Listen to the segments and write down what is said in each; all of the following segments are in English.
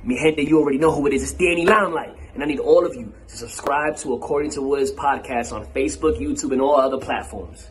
Mi gente, you already know who it is. It's Danny Limelight. And I need all of you to subscribe to According to Woods podcast on Facebook, YouTube, and all other platforms.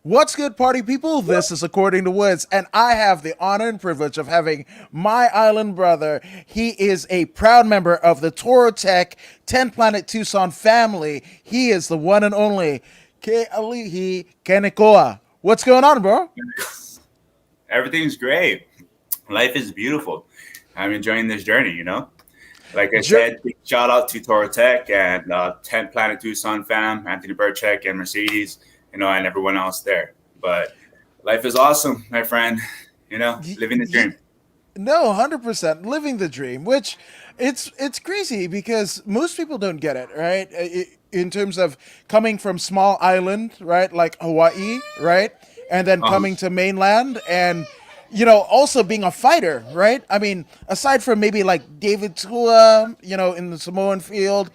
What's good, party people? This is According to Woods, and I have the honor and privilege of having my island brother. He is a proud member of the ToroTech 10 Planet Tucson family. He is the one and only Kealihi Kanekoa. What's going on, bro? Everything's great. Life is beautiful. I'm enjoying this journey, you know? Like I said, big shout out to ToroTech and 10 Planet Tucson fam, Anthony Burchek and Mercedes, you know, and everyone else there. But life is awesome, my friend. You know, living the dream. No, 100% living the dream, which it's crazy because most people don't get it, right? In terms of coming from small island, right, like Hawaii, right, and then coming to mainland and, you know, also being a fighter, right? I mean, aside from maybe like David Tua, you know, in the Samoan field,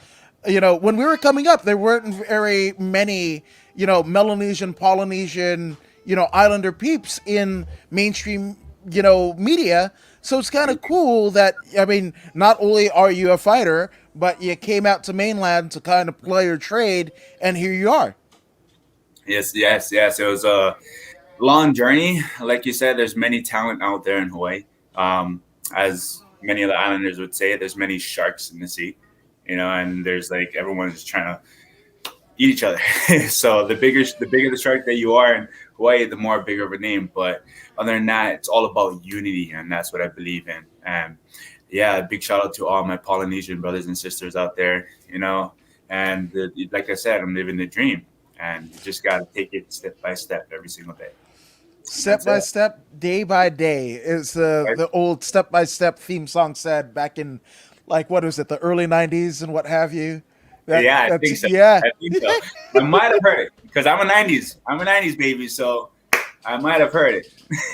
you know, when we were coming up, there weren't very many, you know, Melanesian, Polynesian, you know, islander peeps in mainstream, you know, media. So it's kind of cool that, I mean, not only are you a fighter, but you came out to mainland to kind of play your trade, and here you are. Yes. It was a long journey. Like you said, there's many talent out there in Hawaii. As many of the islanders would say, there's many sharks in the sea, you know, and there's like everyone's trying to eat each other. So the bigger the shark that you are in Hawaii, the more bigger of a name. But other than that, it's all about unity, and that's what I believe in. And yeah, big shout out to all my Polynesian brothers and sisters out there, you know. And like I said, I'm living the dream, and you just got to take it step by step every single day. Step by step, day by day is the old step by step theme song said back in, like, what was it, the early 90s and what have you. I think so. Yeah. I think so. I might have heard it because I'm a 90s baby, so I might have heard it.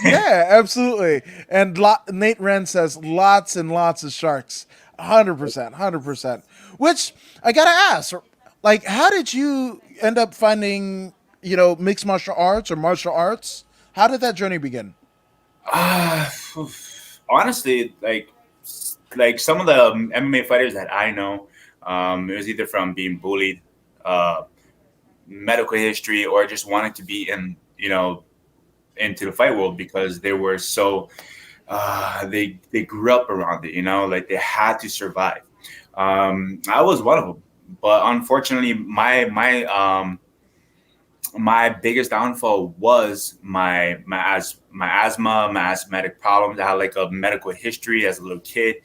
Yeah, absolutely. And Nate Wren says lots and lots of sharks. 100%. Which I got to ask, like, how did you end up finding, you know, mixed martial arts or martial arts? How did that journey begin? Honestly, like some of the MMA fighters that I know, it was either from being bullied, medical history, or just wanting to be in, you know, into the fight world because they were so they grew up around it, you know, like they had to survive. I was one of them, but unfortunately, my biggest downfall was my asthma, my asthmatic problems. I had like a medical history as a little kid.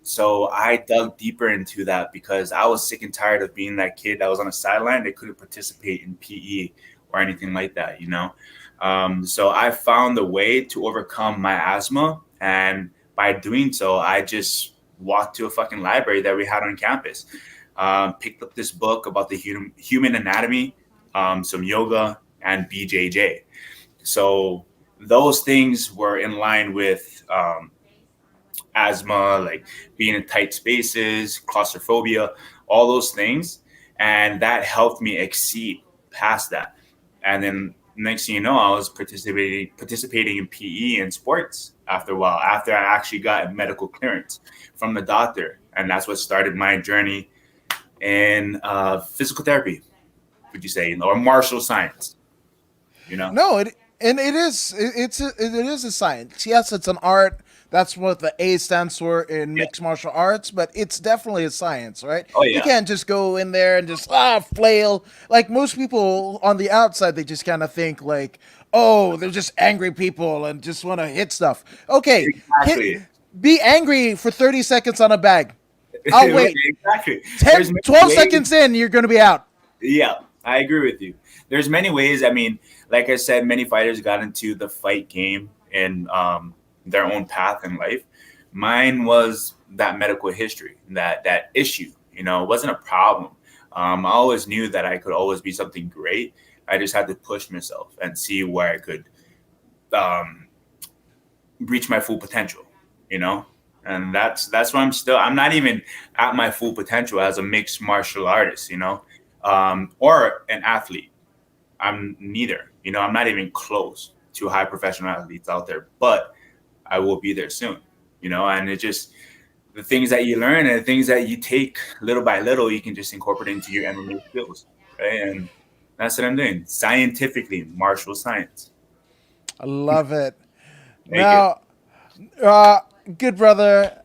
So I dug deeper into that because I was sick and tired of being that kid that was on the sideline that couldn't participate in PE or anything like that, you know? So I found a way to overcome my asthma. And by doing so, I just walked to a fucking library that we had on campus, picked up this book about the human anatomy, some yoga, and BJJ. So those things were in line with asthma, like being in tight spaces, claustrophobia, all those things. And that helped me exceed past that. And then next thing you know, I was participating in PE and sports after a while, after I actually got medical clearance from the doctor. And that's what started my journey in physical therapy, would you say, or martial science, you know? No, it is a science. Yes, it's an art. That's what the A stands for in mixed martial arts, but it's definitely a science, right? Oh, yeah. You can't just go in there and just flail. Like most people on the outside, they just kind of think like, oh, they're just angry people and just want to hit stuff. Okay, exactly. Be angry for 30 seconds on a bag. I'll wait. Exactly. 12 seconds in, you're going to be out. Yeah, I agree with you. There's many ways. I mean, like I said, many fighters got into the fight game and their own path in life. Mine was that medical history, that issue, you know, it wasn't a problem. I always knew that I could always be something great. I just had to push myself and see where I could reach my full potential, you know? And that's why I'm not even at my full potential as a mixed martial artist, or an athlete. I'm neither. I'm not even close to high professional athletes out there, but I will be there soon. And it just the things that you learn and the things that you take little by little, you can just incorporate into your MMA skills, right? And that's what I'm doing. Scientifically, martial science. I love it. Thank you. Now, uh, good brother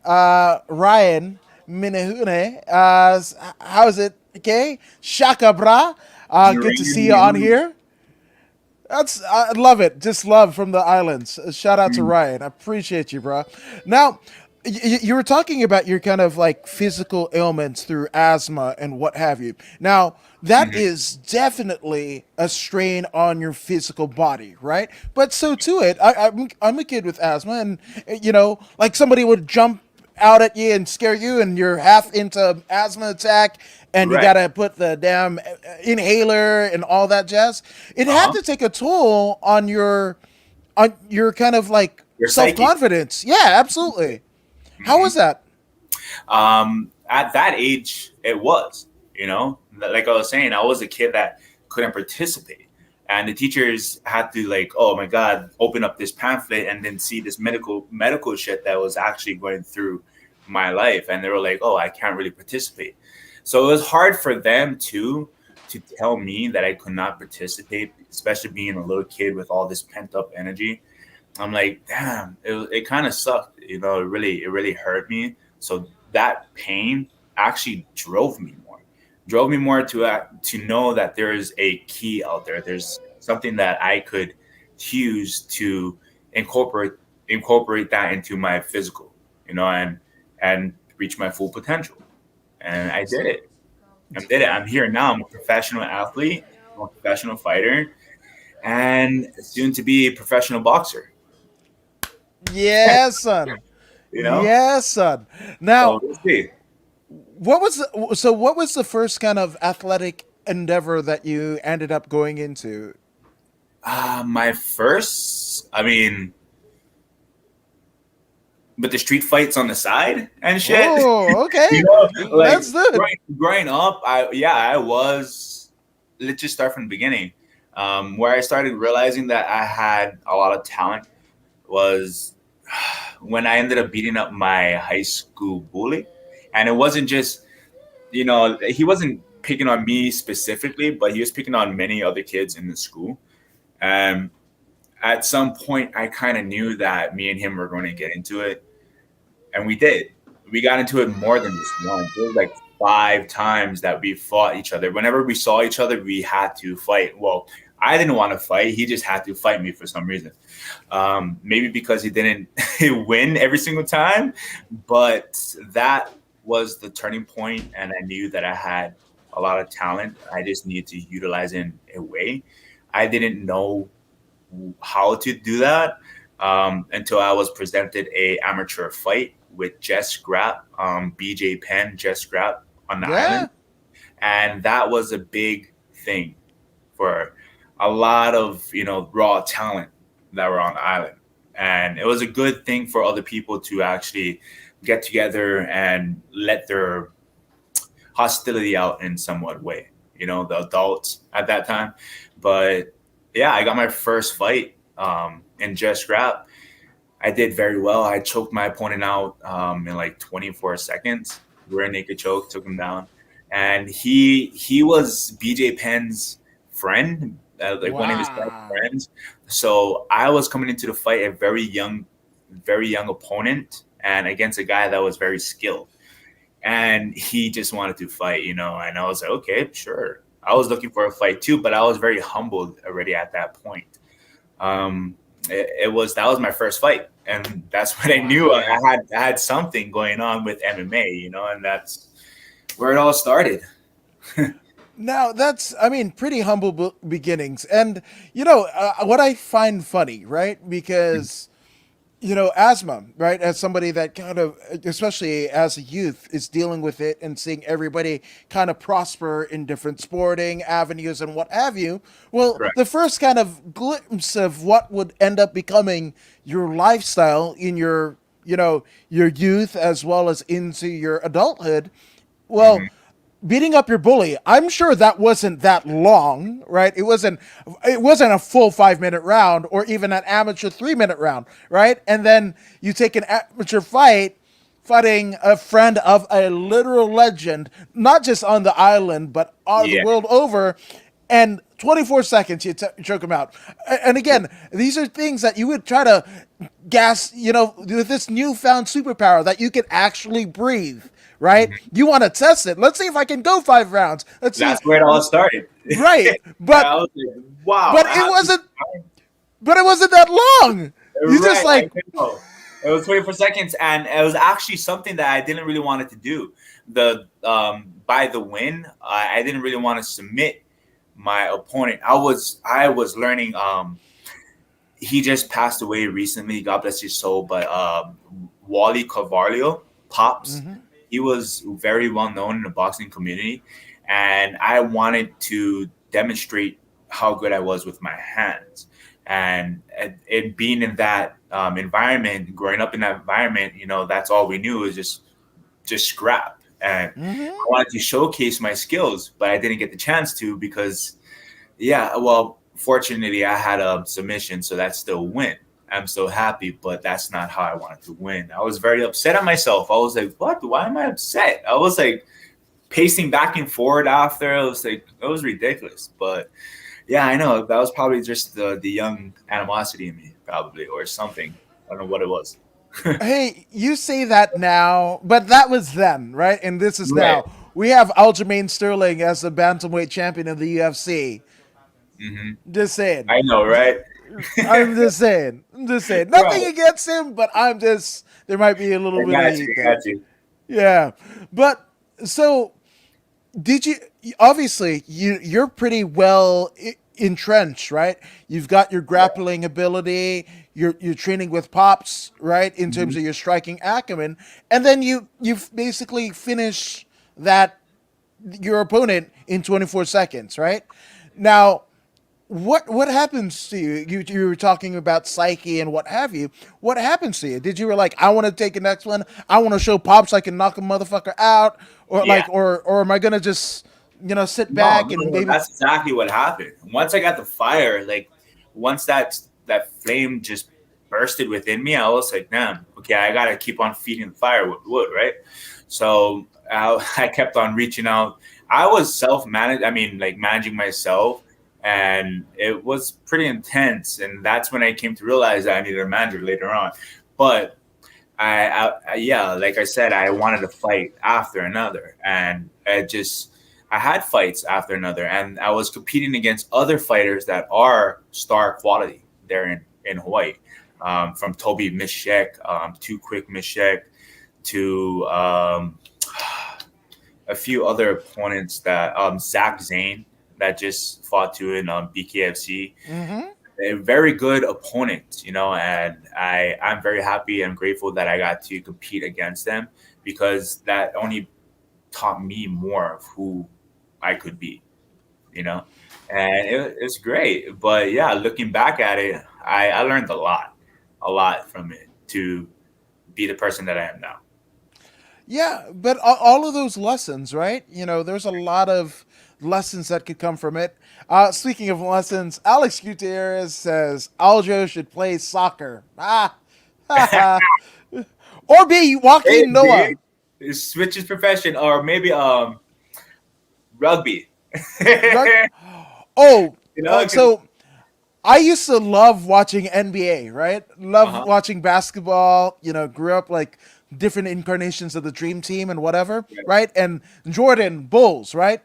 Ryan Minehune, how's it? Okay, Shaka bra. Good to see you on here. I love it. Just love from the islands. Shout out to Ryan. I appreciate you, bro. Now, you were talking about your kind of like physical ailments through asthma and what have you. Now, that Mhm. is definitely a strain on your physical body, right? But so to it, I'm a kid with asthma, and like somebody would jump out at you and scare you, and you're half into asthma attack, and you Right. gotta put the damn inhaler and all that jazz. It had Uh-huh. to take a toll on your kind of like Your self psyche. confidence. Yeah, absolutely. How was that? At that age, it was, like I was saying, I was a kid that couldn't participate. And the teachers had to like, oh my God, open up this pamphlet and then see this medical shit that was actually going through my life. And they were like, oh, I can't really participate. So it was hard for them to tell me that I could not participate, especially being a little kid with all this pent up energy. I'm like, damn, it kind of sucked. It really hurt me. So that pain actually drove me more to know that there is a key out there. There's something that I could use to incorporate incorporate that into my physical, and reach my full potential. And I did it. I did it. I'm here now. I'm a professional athlete. I'm a professional fighter, and soon to be a professional boxer. Yes, son. You know, Yes, son. so Now, we'll see. what was the first kind of athletic endeavor that you ended up going into? My first, I mean, with the street fights on the side and shit. Oh, okay. Like That's good. growing up, I was. Let's just start from the beginning. Where I started realizing that I had a lot of talent was when I ended up beating up my high school bully, and it wasn't just he wasn't picking on me specifically, but he was picking on many other kids in the school. And at some point, I kind of knew that me and him were going to get into it, and we did. We got into it more than just once. It was like 5 times that we fought each other. Whenever we saw each other, we had to fight. Well, I didn't want to fight. He just had to fight me for some reason. Maybe because he didn't win every single time, but that was the turning point, and I knew that I had a lot of talent. I just needed to utilize it in a way. I didn't know how to do that until I was presented a amateur fight with Jess Scrap, BJ Penn, Jess Scrap on the island, Yeah. and that was a big thing for a lot of raw talent that were on the island, and it was a good thing for other people to actually get together and let their hostility out in somewhat way. The adults at that time, but yeah, I got my first fight in Just Scrap. I did very well. I choked my opponent out in like 24 seconds. Rear naked choke, took him down, and he was BJ Penn's friend, like one of his best Wow. friends. So I was coming into the fight a very young opponent, and against a guy that was very skilled. And he just wanted to fight, and I was like, okay, sure. I was looking for a fight too, but I was very humbled already at that point. That was my first fight, and that's when I knew Wow. I had something going on with MMA, and that's where it all started. Now that's, I mean, pretty humble beginnings, and what I find funny, right? Because asthma, right? As somebody that kind of, especially as a youth, is dealing with it and seeing everybody kind of prosper in different sporting avenues and what have you. Well, Right. the first kind of glimpse of what would end up becoming your lifestyle in your your youth as well as into your adulthood. Well, beating up your bully, I'm sure that wasn't that long, right? It wasn't a full 5 minute round or even an amateur 3 minute round, right? And then you take an amateur fighting a friend of a literal legend, not just on the island, but on the Yeah. world over, and 24 seconds you choke him out. And again, these are things that you would try to gas, with this newfound superpower that you can actually breathe, right? You want to test it. Let's see if I can go 5 rounds. Let's see. That's where it all started. Right. I But was like, wow. but it wasn't that long. You just Right, like, I know. It was 24 seconds, and it was actually something that I didn't really want it to do. The by the win, I didn't really want to submit my opponent. I was learning. He just passed away recently. God bless his soul. But Wally Carvalho, Pops, he was very well known in the boxing community, and I wanted to demonstrate how good I was with my hands. And it being in that environment, growing up in that environment, that's all we knew is just scrap. And I wanted to showcase my skills, but I didn't get the chance to because, yeah, well, fortunately, I had a submission, so that's still a win. I'm so happy, but that's not how I wanted to win. I was very upset at myself. I was like, what? Why am I upset? I was like pacing back and forward after. I was like, it was ridiculous. But yeah, I know. That was probably just the young animosity in me, probably, or something. I don't know what it was. hey, you say that now, but that was then, right? And this is Right. now. We have Aljamain Sterling as the bantamweight champion of the UFC. Just saying. I know, right? I'm just saying. Nothing Right. against him, but there might be a little I bit of got heat you. I there. got you. Yeah. But so did you, obviously you're pretty well entrenched, right? You've got your grappling ability, you're training with Pops, right? In terms of your striking acumen, and then you've basically finished that your opponent in 24 seconds, right? Now, what happens to you? You were talking about psyche and what have you. What happens to you? Did you were like, I want to take the next one. I want to show Pops I can knock a motherfucker out, or Yeah. or am I gonna just sit No, back no, and no, maybe? that's exactly what happened. Once I got the fire, like once that flame just bursted within me, I was like, damn, okay, I gotta keep on feeding the fire with wood, right? So I kept on reaching out. I was self-managed. I mean, like managing myself, and it was pretty intense. And that's when I came to realize that I needed a manager later on. But yeah, like I said, I wanted to fight after another, and I had fights after another, and I was competing against other fighters that are star quality there in Hawaii, from Toby Mishek, Too Quick Mishek, to a few other opponents that Zach Zane that just fought to in BKFC. They're very good opponents, and I'm very happy and grateful that I got to compete against them because that only taught me more of who I could be, and it's great. But yeah, looking back at it, I learned a lot from it to be the person that I am now. Yeah, but all of those lessons, right? There's a lot of lessons that could come from it. Speaking of lessons, Alex Gutierrez says Aljo should play soccer. Or be Hey, Joaquin Noah. dude, switch his profession, or maybe rugby. Rug- Oh, You know, 'cause- so I used to love watching NBA, right? Love uh-huh. watching basketball. Grew up like different incarnations of the Dream Team and whatever, right? And Jordan Bulls, right?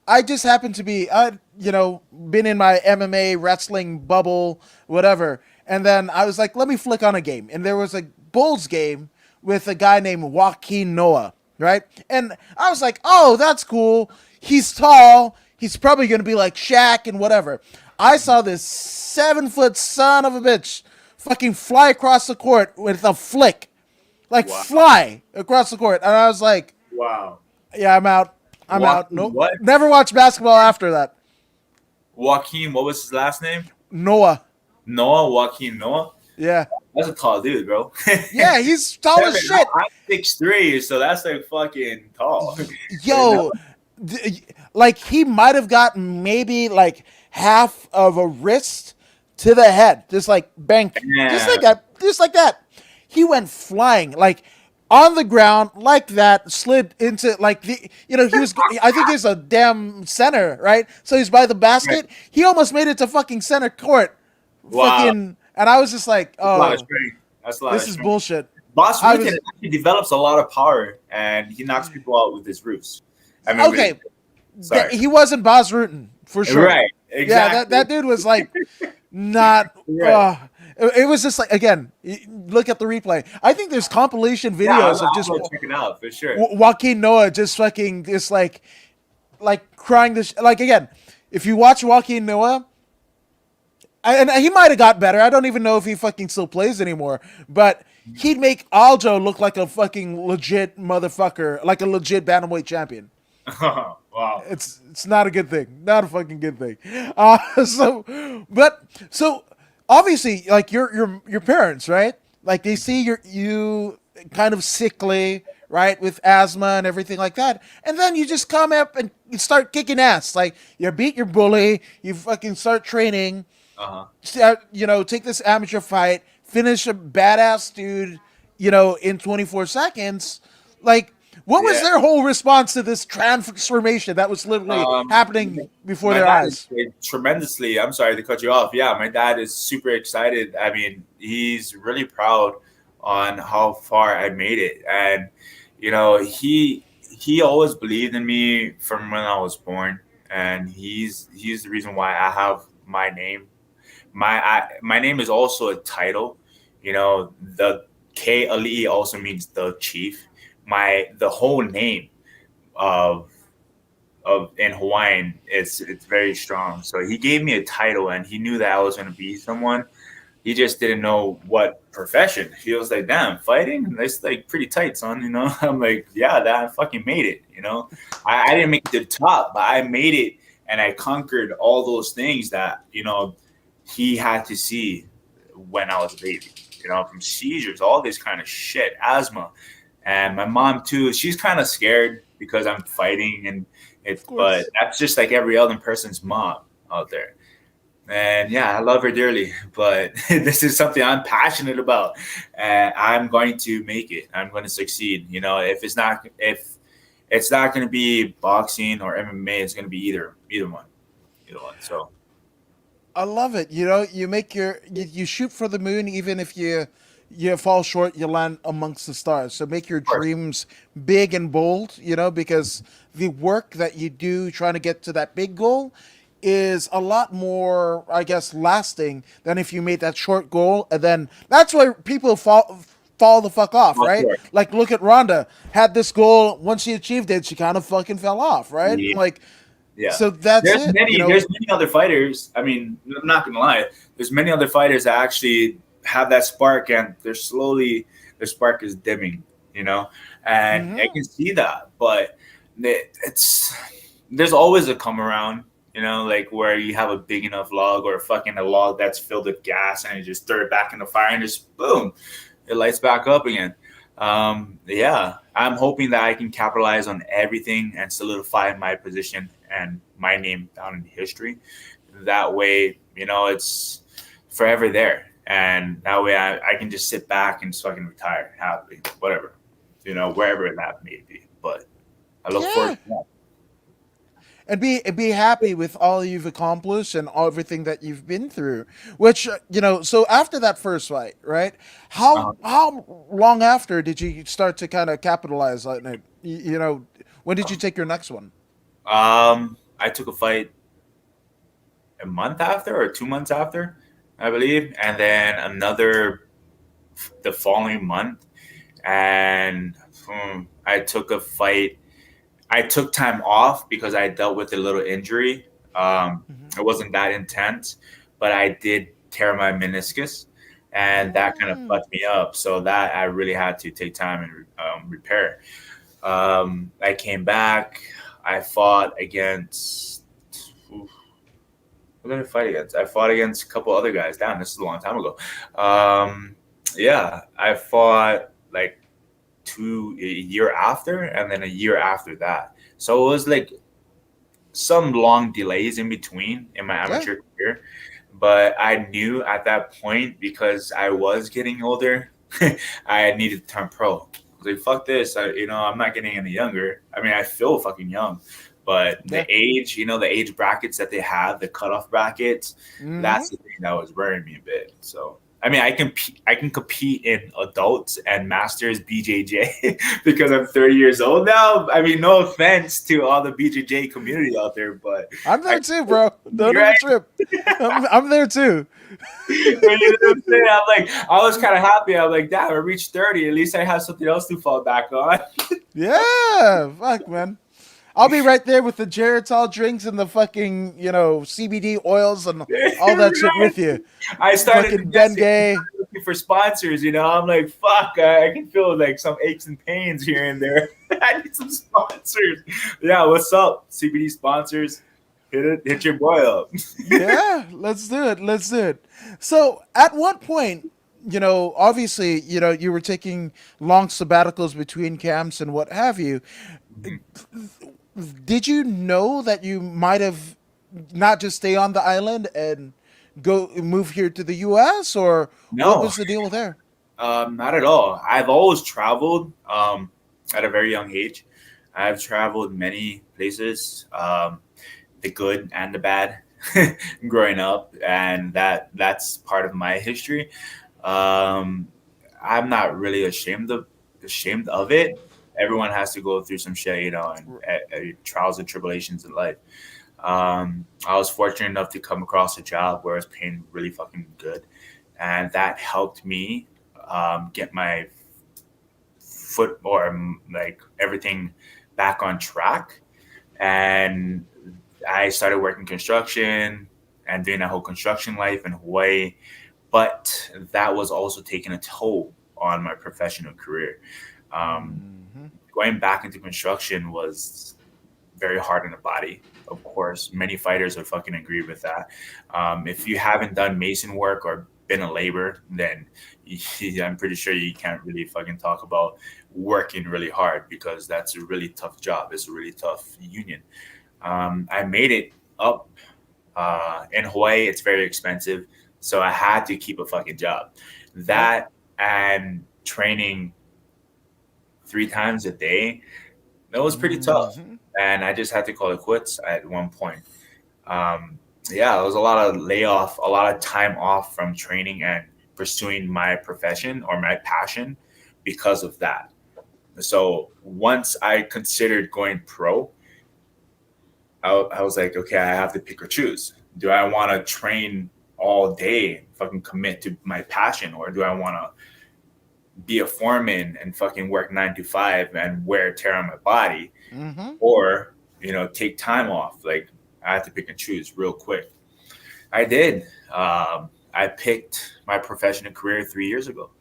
I just happened to be, been in my MMA wrestling bubble, whatever. And then I was like, let me flick on a game. And there was a Bulls game with a guy named Joaquin Noah, right? And I was like, oh, that's cool. He's tall. He's probably going to be like Shaq and whatever. I saw this 7-foot son of a bitch fucking fly across the court with a flick. Like Wow. fly across the court. And I was like, Wow. yeah, I'm out. I'm out. Joaquin No, what? never watched basketball after that. Joaquin, what was his last name? Noah. Noah, Joaquin Noah. Yeah. That's a tall dude, bro. Yeah, he's tall as shit. I'm 6'3", so that's like fucking tall. You know? Yo, like he might have got maybe like half of a wrist to the head, just like bank, Yeah. just like that. He went flying, like on the ground, like that, slid into like he was. I think he's a damn center, right? So he's by the Right. basket. He almost made it to fucking center court, Wow. fucking, and I was just like, That's a lot of oh, strength. That's a lot of this is strength. bullshit. Boss I Rutan was actually develops a lot of power, and he knocks people out with his roots. I mean, with his, okay. sorry. He wasn't Boz Rutan for sure. Right. Yeah, Exactly. that dude was like not. Right. It was just like, again, look at the replay. I think there's compilation Yeah, videos of I'll just go check it out for sure. Joaquin Noah just fucking just like crying this like again. If you watch Joaquin Noah, and he might have got better. I don't even know if he fucking still plays anymore. But he'd make Aljo look like a fucking legit motherfucker, like a legit bantamweight champion. Wow. It's not a good thing, not a fucking good thing. So obviously, like your parents, right? Like they see you kind of sickly, right, with asthma and everything like that, and then you just come up and you start kicking ass. Like you beat your bully, you fucking start training, Uh-huh. take this amateur fight, finish a badass dude, in 24 seconds. Like, what was Yeah. their whole response to this transformation that was literally happening before My their dad eyes? is tremendously. I'm sorry to cut you off. Yeah, my dad is super excited. I mean, he's really proud on how far I made it, and he always believed in me from when I was born, and he's the reason why I have my name. My name is also a title. The K Ali also means the chief. The whole name of in Hawaiian, it's very strong. So he gave me a title, and he knew that I was going to be someone. He just didn't know what profession. He was like, "Damn, fighting? That's like pretty tight, son." I'm like, "Yeah, that I fucking made it." I didn't make it to the top, but I made it, and I conquered all those things that he had to see when I was a baby. From seizures, all this kind of shit, asthma, and my mom too. She's kind of scared because I'm fighting, and but that's just like every other person's mom out there. And yeah, I love her dearly, but this is something I'm passionate about, and I'm going to make it. I'm going to succeed. If it's not going to be boxing or MMA, it's going to be either one. So I love it. You make you shoot for the moon, even if you fall short, you land amongst the stars. So make your of course, dreams big and bold. Because the work that you do trying to get to that big goal is a lot more, I guess, lasting than if you made that short goal, and then that's where people fall the fuck off, of right? course. Like look at Rhonda, had this goal, once she achieved it, she kind of fucking fell off, right? Yeah. Like, Yeah. so that's There's it. many other fighters. I mean, I'm not gonna lie. There's many other fighters that actually have that spark, and their spark is dimming. And I Mhm. can see that. But it's there's always a come around. Like where you have a big enough log or fucking a log that's filled with gas, and you just throw it back in the fire, and just boom, it lights back up again. Yeah, I'm hoping that I can capitalize on everything and solidify my position and my name down in history. That way, it's forever there. And that way I can just sit back and fucking retire happily, whatever, wherever that may be. But I look forward Yeah. to that. And be happy with all you've accomplished and everything that you've been through. Which so after that first fight, right? How long after did you start to kind of capitalize on it? When did you take your next one? I took a fight a month after or 2 months after, I believe, and then another the following month. And I took a fight. I took time off because I dealt with a little injury. Mhm. It wasn't that intense, but I did tear my meniscus, and that kind of Mm. fucked me up. So that I really had to take time and repair. I came back. I fought against. Oof, who did I fight against? I fought against a couple other guys. Damn, this is a long time ago. Yeah, I fought like a year after, and then a year after that. So it was like some long delays in between in my Yeah. amateur career. But I knew at that point, because I was getting older, I needed to turn pro. I was like, fuck this. I'm not getting any younger. I mean, I feel fucking young, but Yeah. the age, the age brackets that they have, the cutoff brackets, Mm-hmm. that's the thing that was worrying me a bit. So, I mean, I can compete in adults and masters BJJ because I'm 30 years old now. I mean, no offense to all the BJJ community out there, but I'm I, there too, bro. Don't you're even trip. I'm there too. you know what I'm saying? I'm like, I was kind of happy. I'm like, damn, I reached 30. At least I have something else to fall back on. Yeah. Fuck, man. I'll be right there with the Geritol drinks and the fucking, CBD oils and all that shit Right. with you. I started Fucking investing, Bengay. looking for sponsors. I'm like, fuck, I can feel like some aches and pains here and there. I need some sponsors. Yeah, what's up, CBD sponsors? Hit your boy up. Yeah, let's do it. Let's do it. So, at what point, obviously, you were taking long sabbaticals between camps and what have you. Did you know that you might have not just stay on the island and go move here to the US, or what No, was the deal there? not at all. I've always traveled at a very young age. I've traveled many places, the good and the bad, growing up, and that's part of my history. Um, I'm not really ashamed of it. Everyone has to go through some shit, and trials and tribulations in life. I was fortunate enough to come across a job where I was paying really fucking good, and that helped me get my foot or like everything back on track. And I started working construction and doing that whole construction life in Hawaii, but that was also taking a toll on my professional career. Um, Hmm. Going back into construction was very hard on the body. Of course, many fighters would fucking agree with that. If you haven't done mason work or been a labor, then I'm pretty sure you can't really fucking talk about working really hard, because that's a really tough job. It's a really tough union. I made it up in Hawaii. It's very expensive, so I had to keep a fucking job. Yeah. That and training 3 times a day, that was pretty tough, Hmm. and I just had to call it quits at one point. Um, yeah, it was a lot of layoff, a lot of time off from training and pursuing my profession or my passion because of that. So once I considered going pro, I was like, okay, I have to pick or choose. Do I want to train all day, fucking commit to my passion, or do I want to be a foreman and fucking work 9 to 5 and wear tear on my body, Hmm. or take time off? Like, I had to pick and choose real quick. I did. I picked my professional career 3 years ago.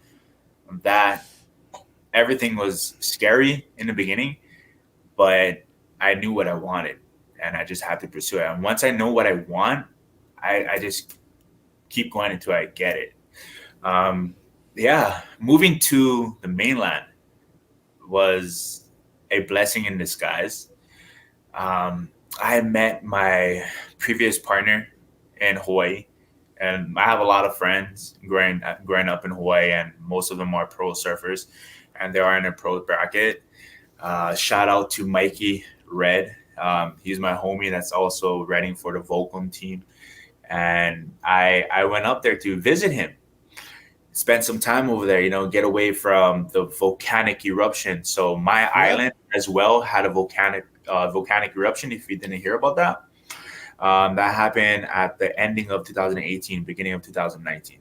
That everything was scary in the beginning, but I knew what I wanted, and I just had to pursue it. And once I know what I want, I just keep going until I get it. Um, yeah, moving to the mainland was a blessing in disguise. Um, I met my previous partner in Hawaii, and I have a lot of friends growing up in Hawaii, and most of them are pro surfers, and they are in a pro bracket. Shout out to Mikey Red. He's my homie that's also reading for the Volcom team, and I went up there to visit him, spend some time over there, get away from the volcanic eruption. So my Yeah. island as well had a volcanic eruption. If you didn't hear about that, that happened at the ending of 2018, beginning of 2019,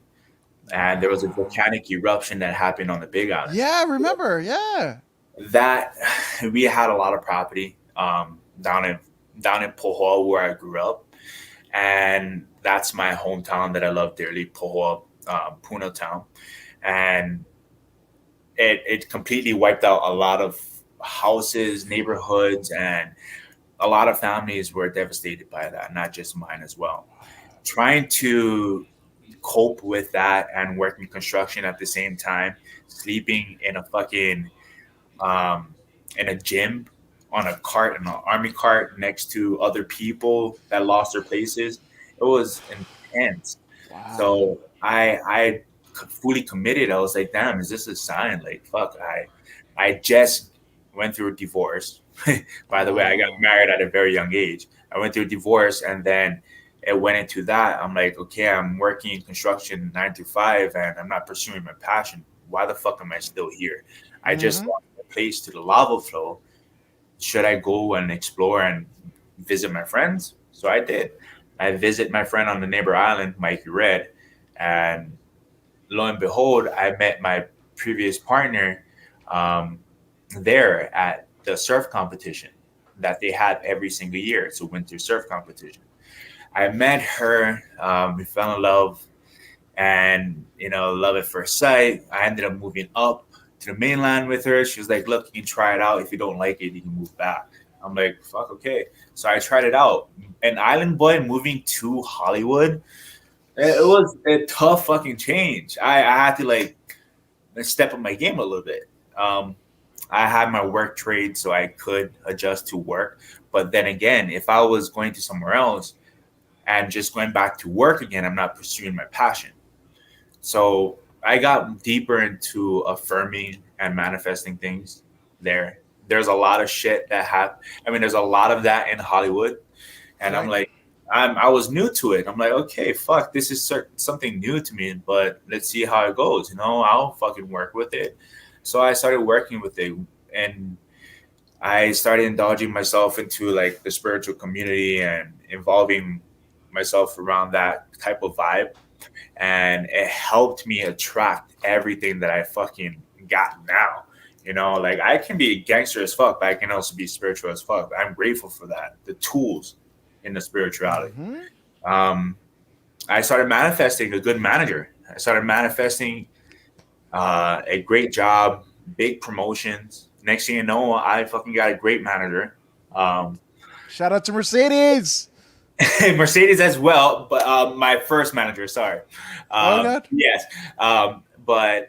and there was a Wow. volcanic eruption that happened on the Big Island. Yeah, I remember. Yeah. That we had a lot of property down in Pohoa, where I grew up, and that's my hometown that I love dearly, Pohoa, Puna town, and it completely wiped out a lot of houses, neighborhoods, and a lot of families were devastated by that, not just mine as well. Trying to cope with that and working construction at the same time, sleeping in a fucking in a gym on a cart, in an army cart next to other people that lost their places. It was intense. Wow. So I fully committed. I was like, damn, is this a sign? Like, fuck, I just went through a divorce. By the way, I got Oh. married at a very young age. I went through a divorce, and then it went into that. I'm like, okay, I'm working in construction 9 to 5, and I'm not pursuing my passion. Why the fuck am I still here? I just Mm-hmm. lost my place to the lava flow. Should I go and explore and visit my friends? So I did. I visit my friend on the neighbor island, Mikey Red, and lo and behold, I met my previous partner um, there at the surf competition that they had every single year. It's a winter surf competition. I met her. We fell in love, and love at first sight. I ended up moving up to the mainland with her. She was like, "Look, you can try it out. If you don't like it, you can move back." I'm like, "Fuck, okay." So I tried it out. An island boy moving to Hollywood. It was a tough fucking change. I had to like step up my game a little bit. Um, I had my work trade, so I could adjust to work. But then again, if I was going to somewhere else and just going back to work again, I'm not pursuing my passion. So I got deeper into affirming and manifesting things there. There's a lot of shit that there's a lot of that in Hollywood, and I'm Right. like, I was new to it. I'm like, okay, fuck, this is something new to me, but let's see how it goes. I'll fucking work with it. So I started working with it, and I started indulging myself into like the spiritual community and involving myself around that type of vibe, and it helped me attract everything that I fucking got now. Like I can be gangster as fuck, but I can also be spiritual as fuck. I'm grateful for that. The tools in the spirituality. Mm-hmm. Um, I started manifesting a good manager. I started manifesting a great job, big promotions. Next thing you know, I fucking got a great manager. Um, Shout out to Mercedes. Mercedes as well, but my first manager, sorry. Oh God. Yes, but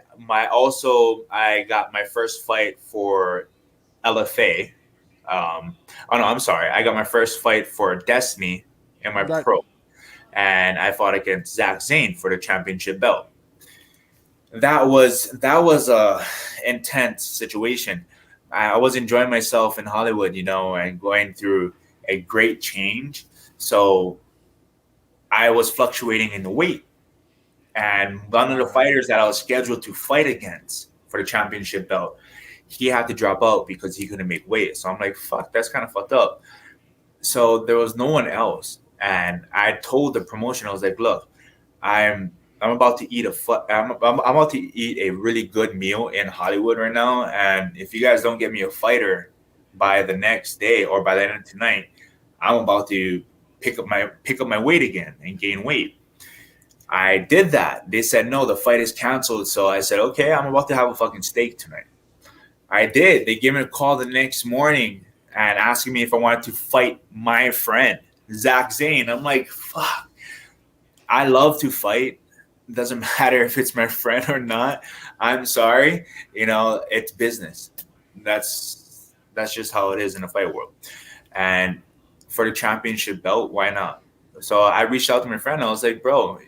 I got my first fight for LFA. Oh no, I'm sorry. I got my first fight for Destiny in my Right. pro, and I fought against Zach Zane for the championship belt. That was a intense situation. I was enjoying myself in Hollywood, and going through a great change. So I was fluctuating in the weight, and one of the Wow. fighters that I was scheduled to fight against for the championship belt, he had to drop out because he couldn't make weight. So I'm like, fuck, that's kind of fucked up. So there was no one else, and I told the promotion, I was like, look, I'm about to eat I'm about to eat a really good meal in Hollywood right now, and if you guys don't get me a fighter by the next day or by the end of tonight, I'm about to pick up my weight again and gain weight. I did that. They said no, the fight is canceled. So I said, okay, I'm about to have a fucking steak tonight. I did. They gave me a call the next morning and asking me if I wanted to fight my friend Zach Zane. I'm like, fuck. I love to fight. Doesn't matter if it's my friend or not. I'm sorry. It's business. That's just how it is in the fight world. And for the championship belt, why not? So I reached out to my friend. I was like, bro,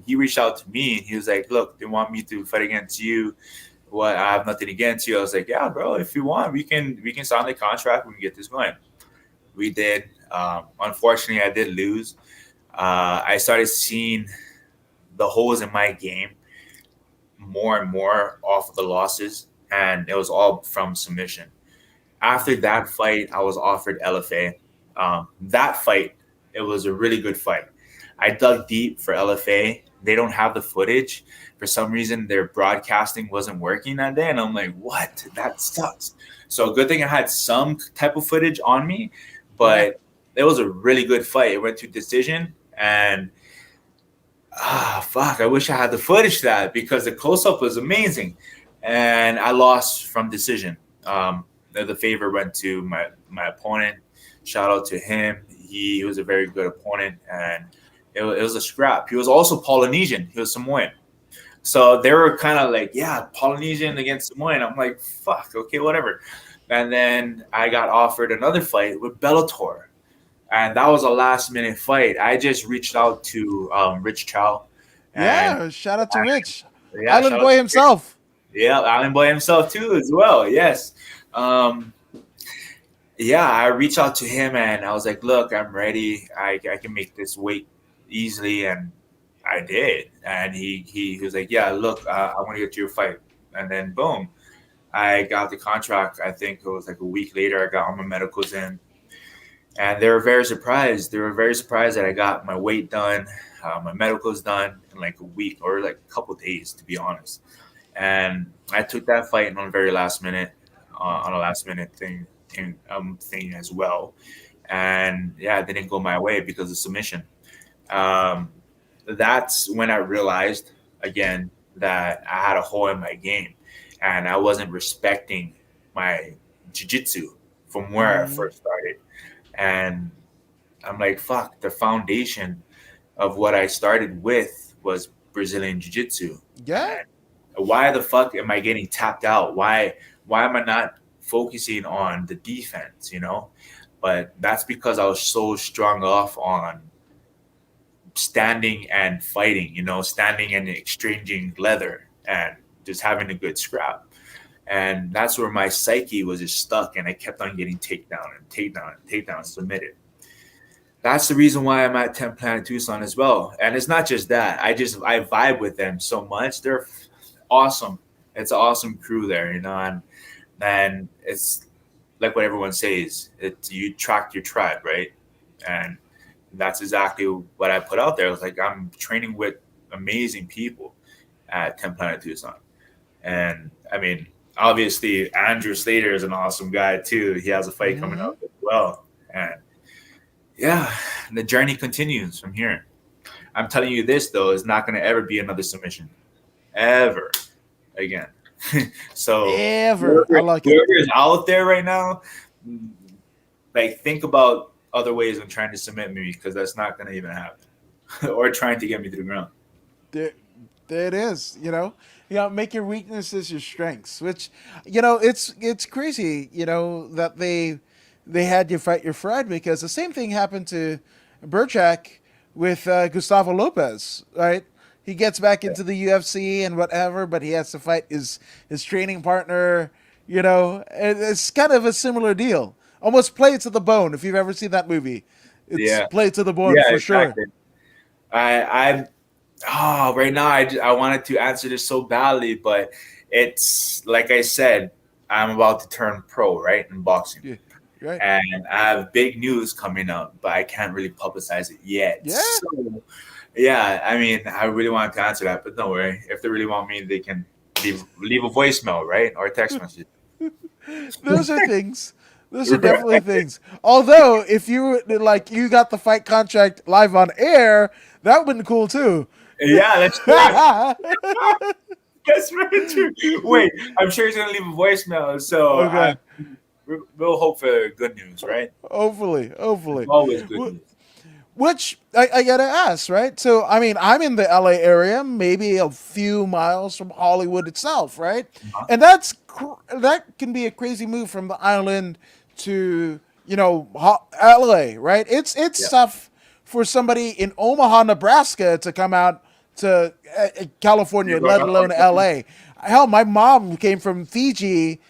he reached out to me and he was like, look, they want me to fight against you. What? I have nothing against you. I was like, yeah, bro, if you want, we can sign the contract. We can get this going. We did. Unfortunately, I did lose. I started seeing the holes in my game more and more off of the losses, and it was all from submission. After that fight, I was offered LFA. That fight, it was a really good fight. I dug deep for LFA. They don't have the footage. For some reason, their broadcasting wasn't working that day. And I'm like, what? That sucks. So, good thing I had some type of footage on me, Yeah. but it was a really good fight. It went to decision. And fuck, I wish I had the footage to that because the close up was amazing. And I lost from decision. The favor went to my opponent. Shout out to him. He was a very good opponent, and It was a scrap. He was also Polynesian. He was Samoan. So they were kind of like, yeah, Polynesian against Samoan. I'm like, fuck, okay, whatever. And then I got offered another fight with Bellator, and that was a last minute fight. I just reached out to Rich Chow, and Yeah, shout out to Rich, yeah, Island shout out Boy to Rich. himself. Yeah, Island Boy himself too, as well. Yes. Um, yeah, I reached out to him and I was like, look, I'm ready. I can make this weight easily. And I did. And he was like, yeah, look, I want to get you a fight. And then boom, I got the contract. I think it was like a week later, I got all my medicals in. And they were very surprised. They were very surprised that I got my weight done, my medicals done in like a week or like a couple of days, to be honest. And I took that fight on a very last minute, on a last minute thing as well. And yeah, it didn't go my way because of submission. Um, that's when I realized again that I had a hole in my game, and I wasn't respecting my jiu-jitsu from where I Mhm. first started. And I'm like, fuck, the foundation of what I started with was Brazilian jiu-jitsu. Yeah. And why the fuck am I getting tapped out? Why am I not focusing on the defense, you know? But that's because I was so strung off on standing and fighting, you know, standing and exchanging leather and just having a good scrap. And that's where my psyche was just stuck, and I kept on getting takedown and takedown and takedown, submitted. That's the reason why I'm at 10 Planet Tucson as well. And it's not just that. I vibe with them so much. They're awesome. It's an awesome crew there, you know, and it's like what everyone says. It's you track your tribe, right? And that's exactly what I put out there. I was like, I'm training with amazing people at 10 Planet Tucson. And I mean, obviously Andrew Slater is an awesome guy too. He has a fight coming Hmm. up as well. And yeah, the journey continues from here. I'm telling you this though, is not gonna ever be another submission. Ever again. So Ever. I like it. whoever is out there right now, like think about other ways of trying to submit me because that's not gonna even happen. Or trying to get me to the ground. There, there it is. Make your weaknesses your strengths. Which, it's crazy. That they had you fight your friend, because the same thing happened to Burchak with Gustavo Lopez. Right, he gets back into the UFC and whatever, but he has to fight his training partner. And it's kind of a similar deal. Almost Play It to the Bone. If you've ever seen that movie, it's Yeah. Play It to the Bone Yeah, for sure. exactly. I'm right now I wanted to answer this so badly, but it's like I said, I'm about to turn pro, right, in boxing. Yeah, right. And I have big news coming up, but I can't really publicize it yet. Yeah. So, yeah, I mean, I really wanted to answer that, but don't worry. If they really want me, they can leave a voicemail, right, or a text message. Those are things. Those are definitely things. Although, if you got the fight contract live on air, that would have been cool too. Yeah, that's true. That's very true. Wait, I'm sure he's gonna leave a voicemail, so Okay. we'll hope for good news, right? Hopefully, hopefully. Always good Wh- news. Which I gotta ask, right? So, I mean, I'm in the LA area, maybe a few miles from Hollywood itself, right? Uh-huh. And that can be a crazy move from the island to LA, right? It's Yeah. tough for somebody in Omaha, Nebraska, to come out to California, let alone LA. Hell, my mom came from Fiji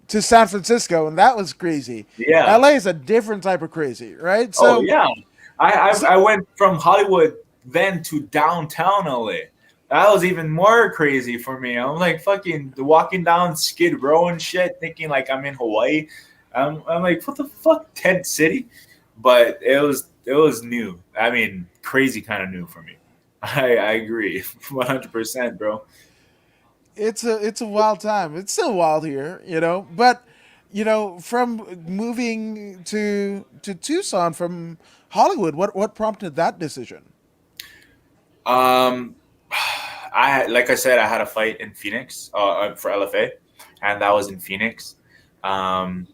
to San Francisco, and that was crazy. Yeah. LA is a different type of crazy, right? Oh So, yeah. I so went from Hollywood then to downtown LA. That was even more crazy for me. I'm like fucking walking down Skid Row and shit, thinking like I'm in Hawaii. I'm like, what the fuck, tent city? But it was new. I mean, crazy kind of new for me. I agree, 100%, bro. it's a wild time. It's still wild here, but from moving to Tucson from Hollywood, what prompted that decision? Um, I like I said, I had a fight in Phoenix for LFA, and that was in Phoenix. Um,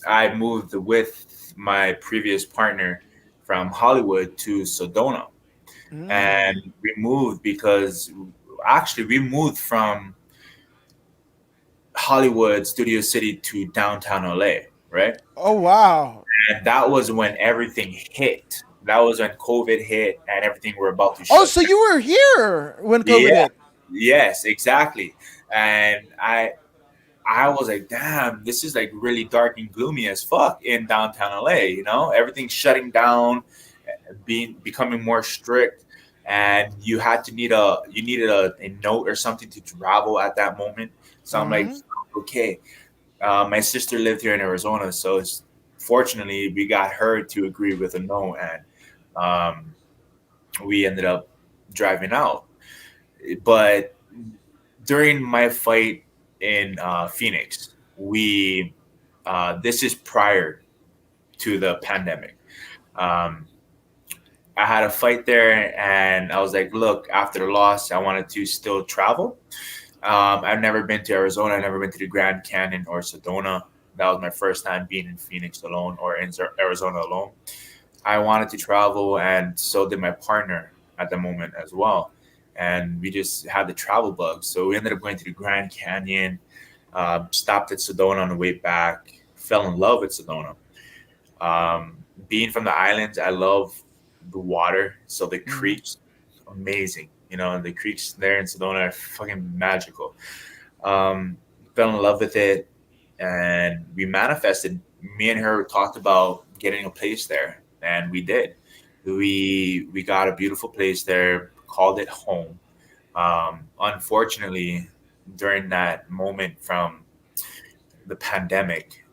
I moved with my previous partner from Hollywood to Sedona, and we moved because actually we moved from Hollywood Studio City to downtown LA, right? Oh wow. And that was when everything hit. That was when COVID hit and everything were about to Oh, shut so down. you were here when COVID Yeah, hit? yes, exactly. And I was like, damn, this is like really dark and gloomy as fuck in downtown LA, you know? Everything's shutting down, being becoming more strict, and you needed a note or something to travel at that moment. So I'm like, Mm-hmm. okay. My sister lived here in Arizona, so fortunately we got her to agree with a no, and um, we ended up driving out. But during my fight in Phoenix, we this is prior to the pandemic. Um, I had a fight there, and I was like, look, after the loss, I wanted to still travel. I've never been to Arizona. I've never been to the Grand Canyon or Sedona. That was my first time being in Phoenix alone or in Arizona alone. I wanted to travel, and so did my partner at the moment as well. And we just had the travel bug. So we ended up going to the Grand Canyon, stopped at Sedona on the way back, fell in love with Sedona. Being from the islands, I love the water. So the Mm-hmm. creeks, amazing. You know, the creeks there in Sedona are fucking magical. Um, Fell in love with it, and we manifested. Me and her talked about getting a place there, and we did. We got a beautiful place there, called it home. Unfortunately, during that moment from the pandemic,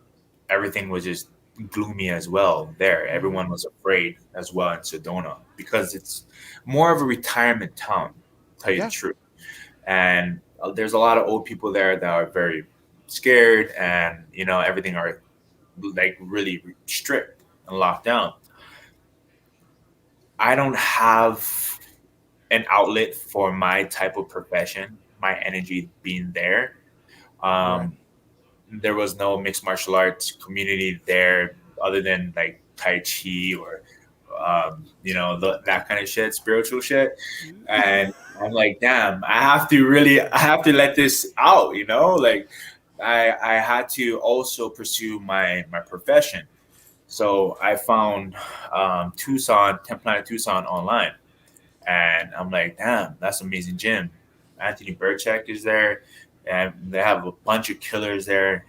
everything was just gloomy as well there. Mm-hmm. Everyone was afraid as well in Sedona because it's more of a retirement town, to tell you the Yeah. truth. And there's a lot of old people there that are very scared, and everything are like really strict and locked down. I don't have an outlet for my type of profession, my energy being there. Right. um, there was no mixed martial arts community there other than like Tai Chi or that kind of shit, spiritual shit. And I'm like, damn, I have to let this out, like I had to also pursue my profession. So I found Planet Tucson online, and I'm like, damn, that's an amazing gym. Anthony Burchak is there, and they have a bunch of killers there,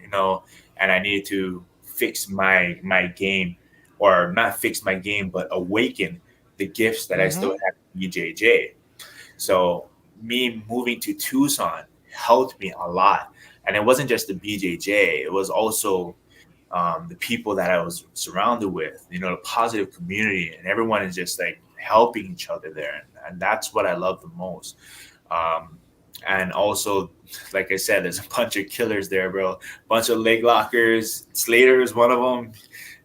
and I needed to fix my game, or not fix my game, but awaken the gifts that I still Mm-hmm. had in BJJ. So me moving to Tucson helped me a lot. And it wasn't just the BJJ, it was also the people that I was surrounded with, the positive community, and everyone is just like helping each other there. And that's what I love the most. Um, and also, like I said, there's a bunch of killers there, bro. Bunch of leg lockers. Slater is one of them.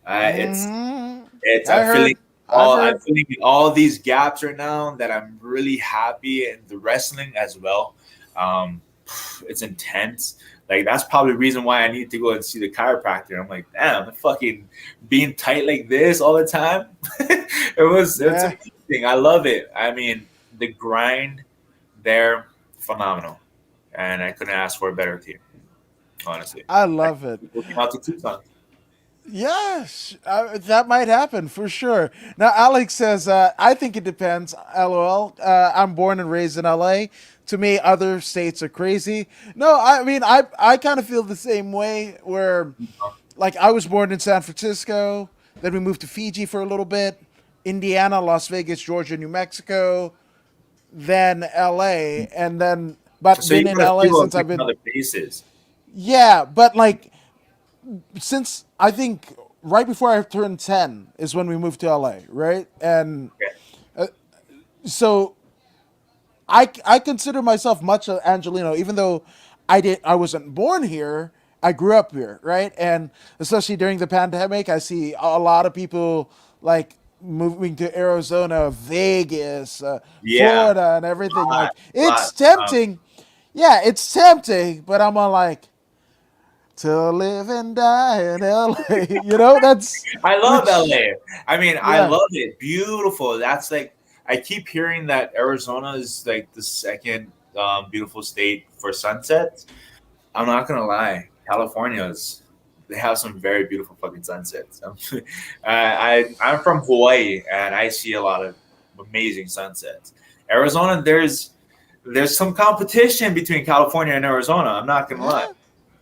Uh, it's Mm-hmm. it's I heard. I've I'm heard. filling all these gaps right now that I'm really happy, and the wrestling as well. Um, it's intense. Like that's probably the reason why I need to go and see the chiropractor. I'm like, damn, the fucking being tight like this all the time. It's Yeah. amazing. I love it. I mean, the grind there, phenomenal, and I couldn't ask for a better team, honestly. I I love it. looking out to Tucson. Yes, that might happen for sure. Now, Alex says, I think it depends. LOL. I'm born and raised in LA. To me, other states are crazy. No, I mean, I kind of feel the same way where, like, I was born in San Francisco. Then we moved to Fiji for a little bit, Indiana, Las Vegas, Georgia, New Mexico, then LA. And then, but So you been in got a LA few of since I've different been, other bases. yeah, but like, since I think right before I turned 10 is when we moved to LA, right? And Okay. so I consider myself much a Angelino, even though I wasn't born here. I grew up here, right? And especially during the pandemic, I see a lot of people like moving to Arizona, Vegas, Yeah, Florida, and everything. lot, Like lot. it's tempting. Yeah, it's tempting, but I'm all like to live and die in LA. That's I love which LA. I mean, I yeah. love it. Beautiful. That's like I keep hearing that Arizona is like the second beautiful state for sunsets. I'm not gonna lie, California's they have some very beautiful fucking sunsets. I'm from Hawaii and I see a lot of amazing sunsets. Arizona, there's some competition between California and Arizona. I'm not gonna lie. Yeah.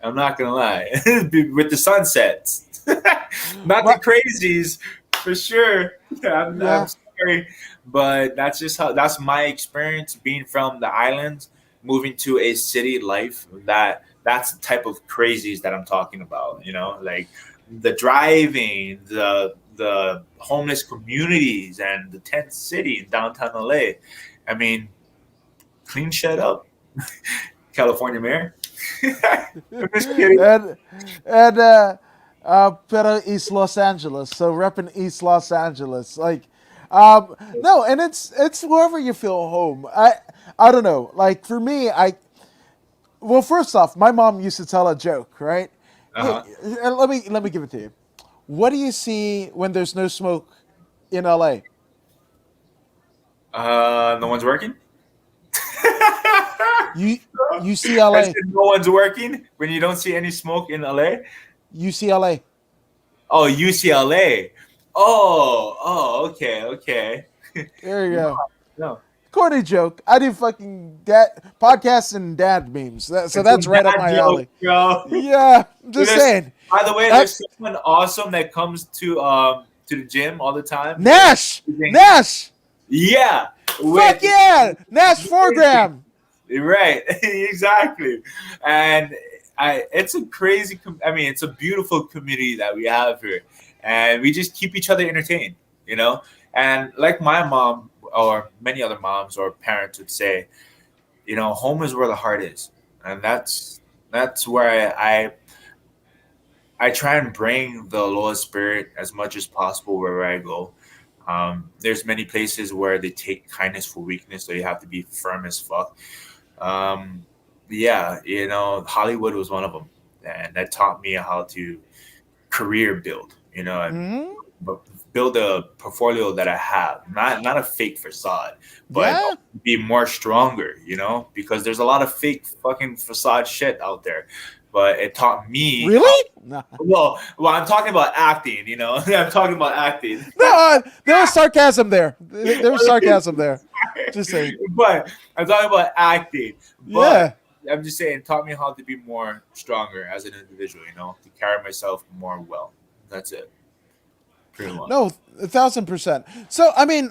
I'm not gonna lie with the sunsets, not the But crazies for sure. I'm yeah. sorry, but that's my experience being from the islands, moving to a city life. That's the type of crazies that I'm talking about. You know, like the driving, the homeless communities, and the tent city in downtown LA. I mean, clean shit up, California mayor. I'm just kidding. and and pero East Los Angeles, so repping East Los Angeles, like, no, and it's wherever you feel home. I don't know, like for me, well, first off, my mom used to tell a joke, right? Hey, Uh-huh. let me give it to you. What do you see when there's no smoke in LA? No one's working. You I UCLA, said no one's working when you don't see any smoke in LA. UCLA. Oh, UCLA. Okay, okay. There you No, go. no. Corny joke. I do fucking dad podcasts and dad memes, so It's a that's right up dad my joke, alley. bro. Yeah, I'm just There's, saying. by the way, Uh, there's someone awesome that comes to the gym all the time. Nash, Nash. Yeah, Fuck with yeah, Nash 4 gram. right, exactly. And it's a crazy. I mean, it's a beautiful community that we have here, and we just keep each other entertained. You know, and like my mom or many other moms or parents would say, home is where the heart is, and that's where I try and bring the lowest spirit as much as possible wherever I go. There's many places where they take kindness for weakness, so you have to be firm as fuck. Um, yeah, Hollywood was one of them, and that taught me how to career build. And Hmm. but build a portfolio that I have, not a fake facade, but Yeah. be more stronger. Because there's a lot of fake fucking facade shit out there. But it taught me how. Really? No, Well, I'm talking about acting. I'm talking about acting. there was sarcasm there. There was sarcasm there. Just saying. But I'm talking about acting. But Yeah. I'm just saying, it taught me how to be more stronger as an individual. To carry myself more well. That's it. Pretty much. No, 1,000%. So, I mean,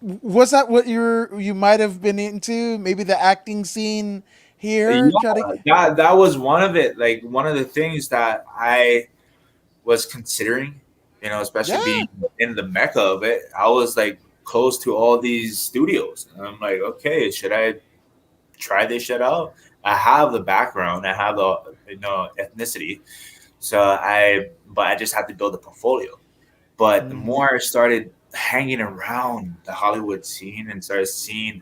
was that what you might have been into? Maybe the acting scene here. Yeah, Try to. that was one of it. Like one of the things that I was considering, especially Yeah. being in the mecca of it. I was like close to all these studios, and I'm like, okay, should I try this shit out? I have the background, I have the ethnicity, but I just had to build a portfolio. But the Mhm. more I started hanging around the Hollywood scene and started seeing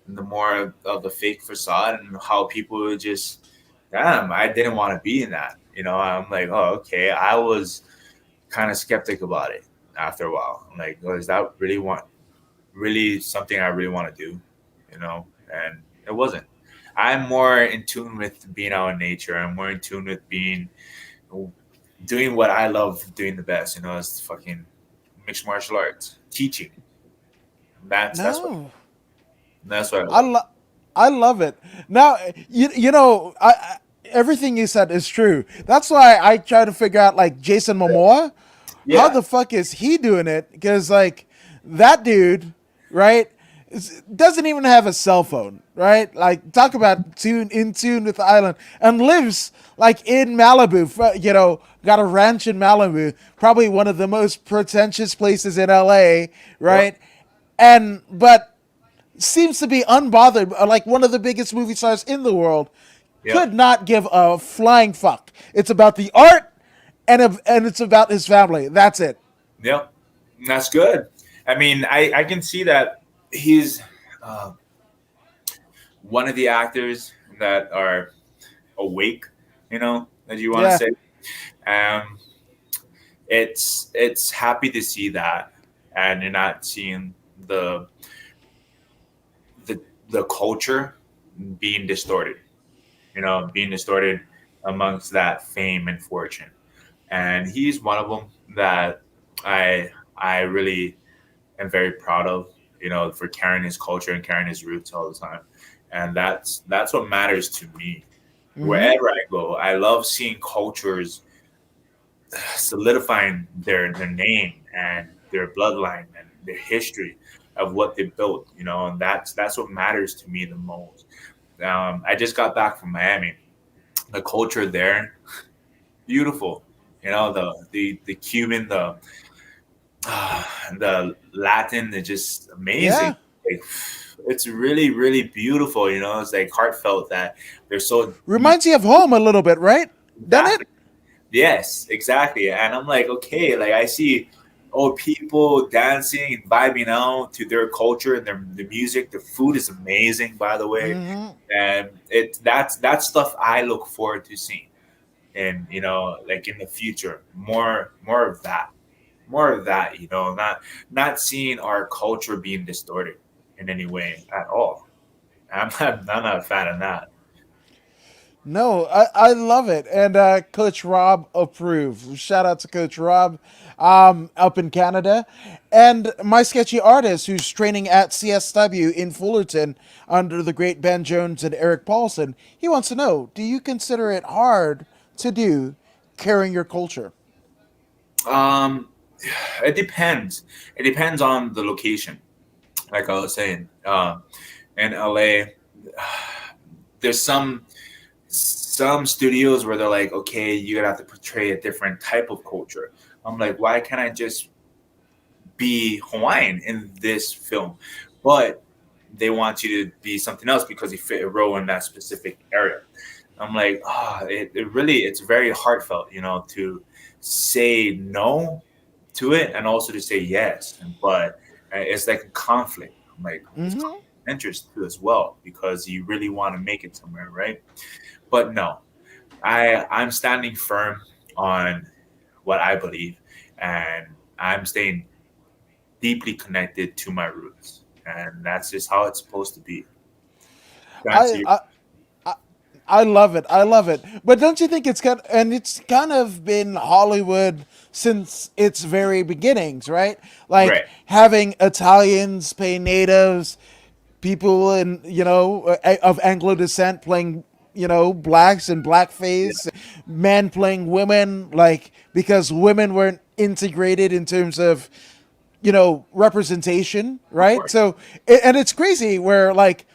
the more of the fake facade and how people would just, damn, I didn't want to be in that. I'm like, oh, okay. I was kind of skeptic about it after a while. I'm like, oh, is that really something I really want to do? And it wasn't. I'm more in tune with being out in nature. I'm more in tune with doing what I love doing the best. It's fucking mixed martial arts, teaching. No. That's what I I love. love I love it. Now, everything you said is true. That's why I try to figure out like Jason Momoa. How Yeah. the fuck is he doing it? Because like that dude, right, doesn't even have a cell phone, right? Like talk about in tune with the island and lives like in Malibu. Got a ranch in Malibu, probably one of the most pretentious places in LA, Yep. right? And but seems to be unbothered, like one of the biggest movie stars in the world, Yep. could not give a flying fuck. It's about the art and it's about his family. That's it. Yep. That's good. I mean, I can see that he's uh, one of the actors that are awake, as you want to Yeah. say. It's happy to see that, and you're not seeing the the the culture being distorted, being distorted amongst that fame and fortune. And he's one of them that I really am very proud of, for carrying his culture and carrying his roots all the time. And that's what matters to me. Mm-hmm. Wherever I go, I love seeing cultures solidifying their name and their bloodline and their history of what they built, and that's what matters to me the most. I just got back from Miami. The culture there, beautiful. The Cuban, the Latin, is just amazing. Yeah. Like, it's really, really beautiful. It's like heartfelt that they're so deep. Reminds you of home a little bit, right? Doesn't Exactly. it? Yes, exactly. And I'm like, okay, like I see old people dancing and vibing out to their culture and the music. The food is amazing, by the way, Mm-hmm. and that's stuff I look forward to seeing. And like in the future, more of that, more of that. Not seeing our culture being distorted in any way at all. I'm not a fan of that. No, I love it. And Coach Rob approved. Shout out to Coach Rob up in Canada. And my sketchy artist who's training at CSW in Fullerton under the great Ben Jones and Eric Paulson. He wants to know, do you consider it hard to do carrying your culture? Um, it depends. It depends on the location. Like I was saying, in LA, there's some studios where they're like, okay, you're gonna have to portray a different type of culture. I'm like, why can't I just be Hawaiian in this film? But they want you to be something else because you fit a role in that specific area. I'm like, it really, it's very heartfelt, to say no to it and also to say yes. But it's like a conflict. I'm like, it's Mm-hmm. interest too as well because you really want to make it somewhere, right? But no, I'm standing firm on what I believe, and I'm staying deeply connected to my roots, and that's just how it's supposed to be. To answer I, your- I I love it. I love it. But don't you think it's kind of been Hollywood since its very beginnings, right? Like right, having Italians pay natives, people in, of Anglo descent playing, blacks and yeah, blackface, men playing women, like because women weren't integrated in terms of, representation, of right? course, So, and it's crazy where like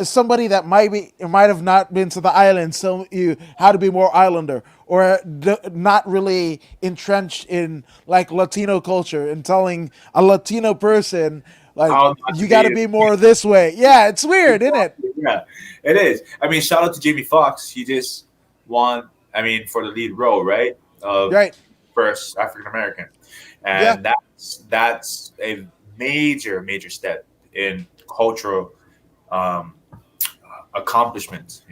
somebody that might have not been to the island, so you how to be more islander, or not really entrenched in like Latino culture, and telling a Latino person like how not to you got to be. be more this way. Yeah, it's weird, isn't it? Exactly, yeah, it is. I mean, shout out to Jamie Foxx. He just won. I mean, for the lead role, right? Of Right. first African American, Yeah. and that's a major major step in cultural um, accomplishments,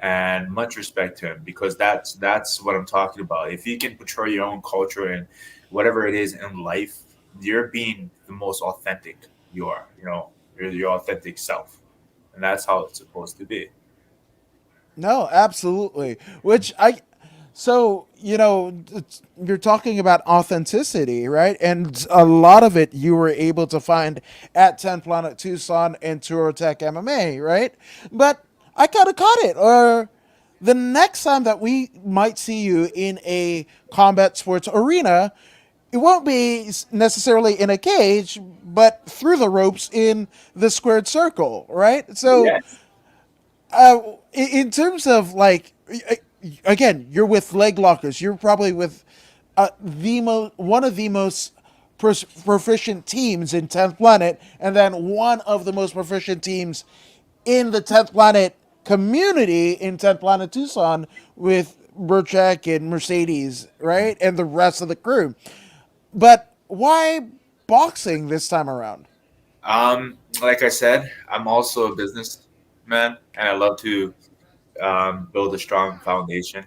and much respect to him because that's what I'm talking about. If you can portray your own culture and whatever it is in life, you're being the most authentic you are. You're your authentic self, and that's how it's supposed to be. No, absolutely. Which I So, you're talking about authenticity, right? And a lot of it you were able to find at 10 Planet Tucson and ToroTech MMA, right? But I kind of caught it. Or the next time that we might see you in a combat sports arena, it won't be necessarily in a cage, but through the ropes in the squared circle, right? So, Yes, in terms of like, again, you're with leg lockers. You're probably with one of the most proficient teams in 10th Planet, and then one of the most proficient teams in the 10th Planet community in 10th Planet Tucson with Burchak and Mercedes, right, and the rest of the crew. But why boxing this time around? like I said, I'm also a businessman, and I love to build a strong foundation.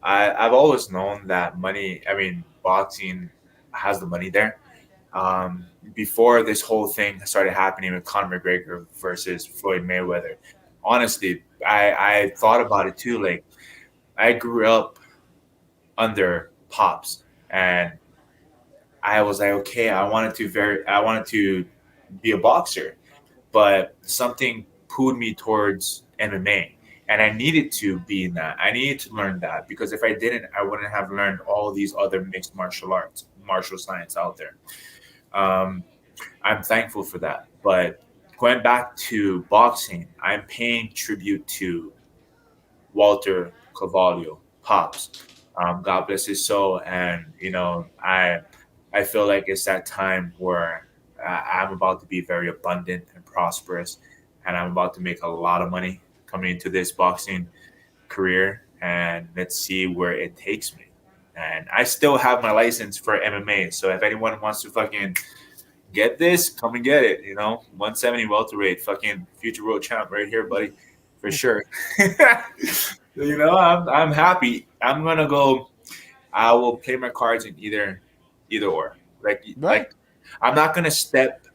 I've always known that money. I mean, boxing has the money there. before this whole thing started happening with Conor McGregor versus Floyd Mayweather. Honestly, I thought about it too. Like I grew up under Pops, and I was like, okay, I wanted to be a boxer, but something pulled me towards MMA. And I needed to be in that. I needed to learn that because if I didn't, I wouldn't have learned all these other mixed martial arts, martial science out there. Um, I'm thankful for that. But going back to boxing, I'm paying tribute to Walter Cavallo, Pops. God bless his soul. And I feel like it's that time where I'm about to be very abundant and prosperous, and I'm about to make a lot of money coming into this boxing career. And let's see where it takes me. And I still have my license for MMA, so if anyone wants to fucking get this, come and get it. 170 welterweight, fucking future world champ right here, buddy, for sure. I'm happy. I'm gonna go. I will play my cards in either or. Right. Like I'm not gonna step.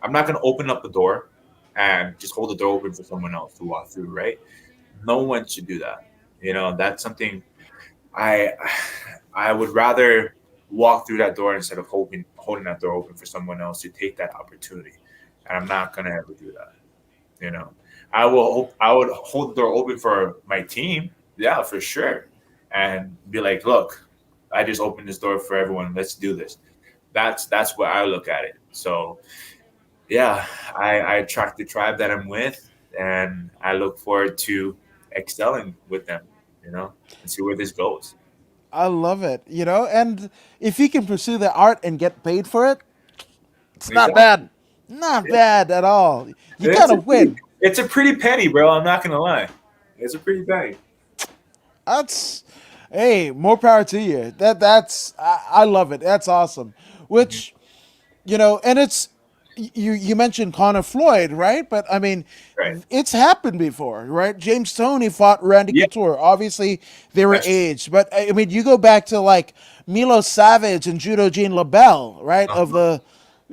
I'm not gonna open up the door and just hold the door open for someone else to walk through. Right? No one should do that. That's something I I would rather walk through that door instead of holding that door open for someone else to take that opportunity. And I'm not gonna ever do that. You know, I would hold the door open for my team, yeah, for sure, and be like, look, I just opened this door for everyone. Let's do this. That's where I look at it. So yeah, I attract the tribe that I'm with, and I look forward to excelling with them. And see where this goes. I love it. And if you can pursue the art and get paid for it, it's not Exactly. bad. Not bad at all. You It's gotta a pretty, win. it's a pretty penny, bro. I'm not gonna lie. It's a pretty penny. That's Hey, more power to you. I love it. That's awesome. Mhm. Which and it's you mentioned Connor Floyd, right? But I mean, Right. it's happened before, right? James Toney fought Randy Yeah, Couture. Obviously, they were that's true. aged, but I mean, you go back to like Milo Savage and Judo Gene LaBelle, right? Of Uh-huh. the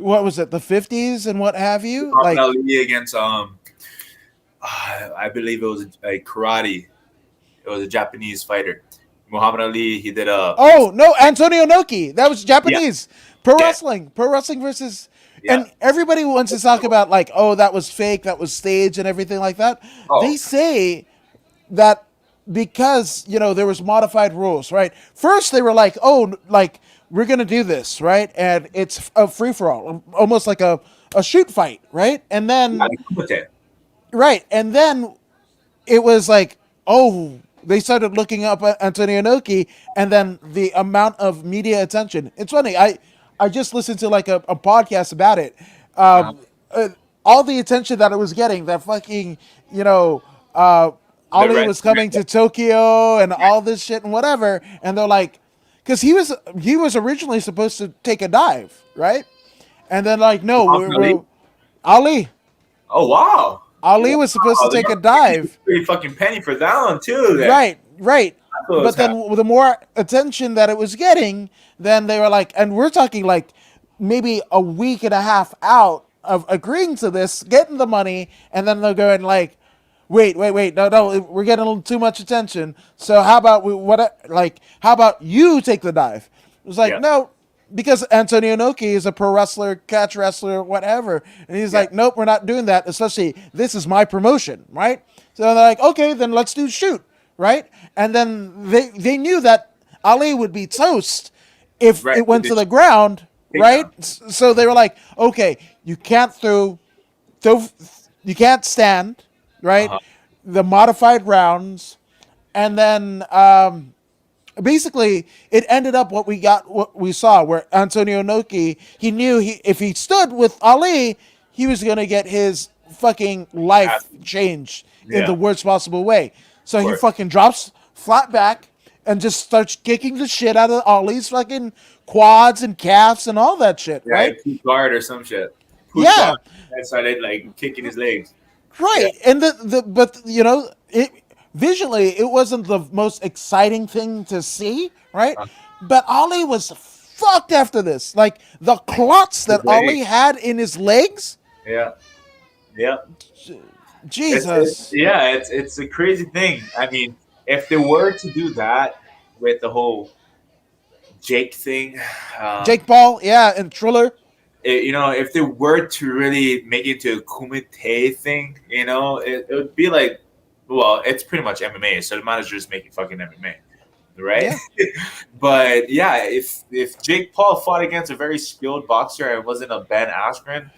what was it, the 50s and what have you? Muhammad Like, Ali against I believe it was a karate. It was a Japanese fighter. Muhammad Ali. He did a oh no, Antonio Inoki. That was yeah, Japanese pro yeah, wrestling. Pro wrestling versus, yeah. and everybody wants to talk about like, oh, that was fake, that was staged, and everything like that. They Oh, say that because there was modified rules, right? First they were like, oh, like we're gonna do this, right? And it's a free for all, almost like a shoot fight, right? And yeah, then with it. right, and then it was like, oh, they started looking up at Antonio Inoki, and then the amount of media attention. It's funny. I just listened to like a podcast about it. Uh, Um, all the attention that it was getting, that fucking, you know, uh, the Ali red. was coming to Tokyo and all this shit and whatever, and they're like, because he was originally supposed to take a dive, right? And then like, no, Muhammad we're Ali. Ali. Oh wow, Ali was supposed to wow! They take a got dive. pretty fucking penny for that one too. Then Right, right. that's what was But happening. then the more attention that it was getting, then they were like, and we're talking like maybe a week and a half out of agreeing to this, getting the money, and then they're going like, wait, no, we're getting a little too much attention. So how about how about you take the dive? It was like, Yeah, no, because Antonio Inoki is a pro wrestler, catch wrestler, whatever. And he's yeah, like, nope, we're not doing that. Especially, this is my promotion, right? So they're like, okay, then let's do shoot, right? And then they knew that Ali would be toast if right. it With went the to the ground, right? takedown. So they were like, okay, you can't throw, you can't stand, right? Uh-huh. The modified rounds, and then basically it ended up what we saw, where Antonio Inoki, he knew if he stood with Ali, he was gonna get his fucking life changed in the Yeah, of worst possible way. So he course. fucking drops flat back and just starts kicking the shit out of Ali's fucking quads and calves and all that shit, Yeah, right? push guard or some shit. Push Yeah, guard. And started like kicking his legs. Yeah, right. And but it visually it wasn't the most exciting thing to see, right? uh, But Ali was fucked after this. Like the clots that Right. Ali had in his legs. Yeah. Yeah. Jesus. It's a crazy thing. I mean, if they were to do that with the whole Jake thing, Jake Paul, yeah, and Triller. if they were to really make it into a Kumite thing, it would be like, well, it's pretty much MMA, so they might as well just make it fucking MMA, right? Yeah. But yeah, if Jake Paul fought against a very skilled boxer and it wasn't a Ben Askren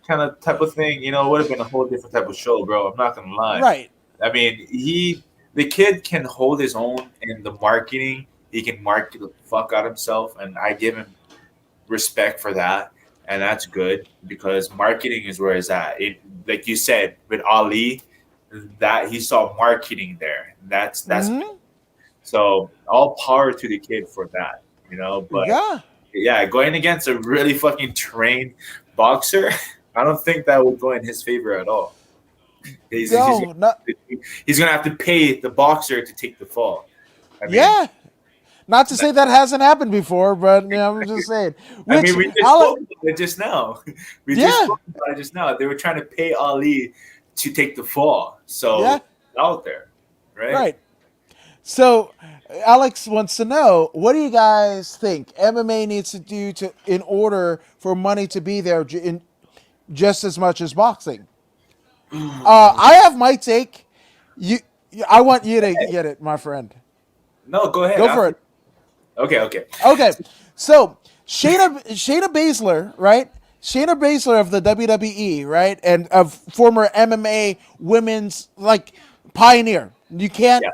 kind of type of thing, it would have been a whole different type of show, bro. I'm not gonna lie. Right. I mean, the kid can hold his own in the marketing. He can market the fuck out himself, and I give him respect for that, and that's good because marketing is where it's at. Like you said with Ali, that he saw marketing there. That's so all power to the kid for that, But Yeah. yeah, going against a really fucking trained boxer, I don't think that would go in his favor at all. No, not. He's gonna have to pay the boxer to take the fall. I mean, Yeah. Not to say that hasn't happened before, but I'm just saying. Which we just Alec, spoke about it just now. We just yeah, spoke about it just now. They were trying to pay Ali to take the fall. So yeah, out there, right? right. So Alex wants to know, what do you guys think MMA needs to do in order for money to be there in just as much as boxing? I have my take. You, I want you to get it, my friend. No, go ahead. Go for it. Okay. Okay, so Shayna Baszler, right? Shayna Baszler of the WWE, right, and of former MMA women's pioneer. You can't Yeah.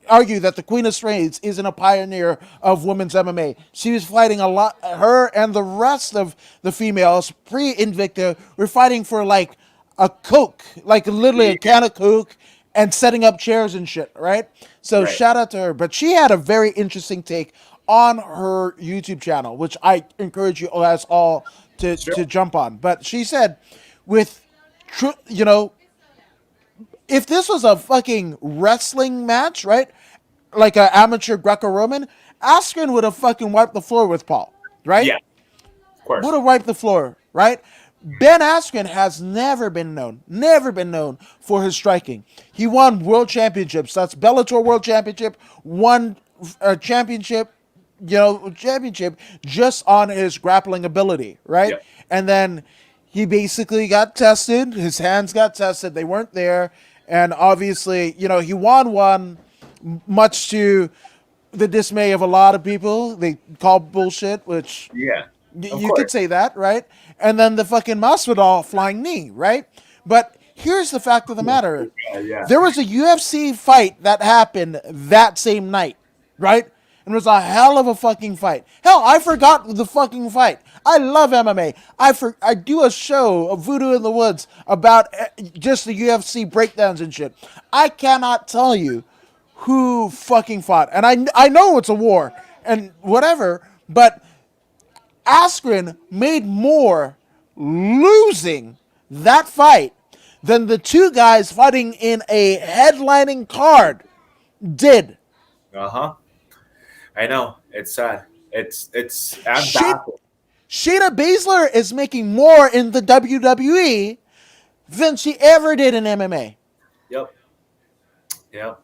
argue that the Queen of Straits isn't a pioneer of women's MMA. She was fighting a lot. Her and the rest of the females pre-Invicta were fighting for like a Coke, like literally a can of Coke, and setting up chairs and shit, right? So Right. shout out to her. But she had a very interesting take on her YouTube channel, which I encourage you guys all to Sure. jump on. But she said, with if this was a fucking wrestling match, right? Like an amateur Greco-Roman, Askren would have fucking wiped the floor with Paul, right? Yeah, of course. Would have wiped the floor, right? Ben Askren has never been known for his striking. He won world championships. That's Bellator World Championship, won a championship just on his grappling ability, right? Yeah. And then he basically got tested. His hands got tested. They weren't there. And obviously, he won one, much to the dismay of a lot of people. They call bullshit, which Yeah. Of you course. could say that, right? And then the fucking Masvidal flying knee, right? But here's the fact of the matter. Yeah. There was a UFC fight that happened that same night, right? And it was a hell of a fucking fight. Hell, I forgot the fucking fight. I love MMA. I do a show of Voodoo in the Woods about just the UFC breakdowns and shit. I cannot tell you who fucking fought. And I know it's a war and whatever, but Askren made more losing that fight than the two guys fighting in a headlining card did. Uh-huh. I know. It's sad. I'm Shit. baffled. Shayna Baszler is making more in the WWE than she ever did in MMA. Yep. I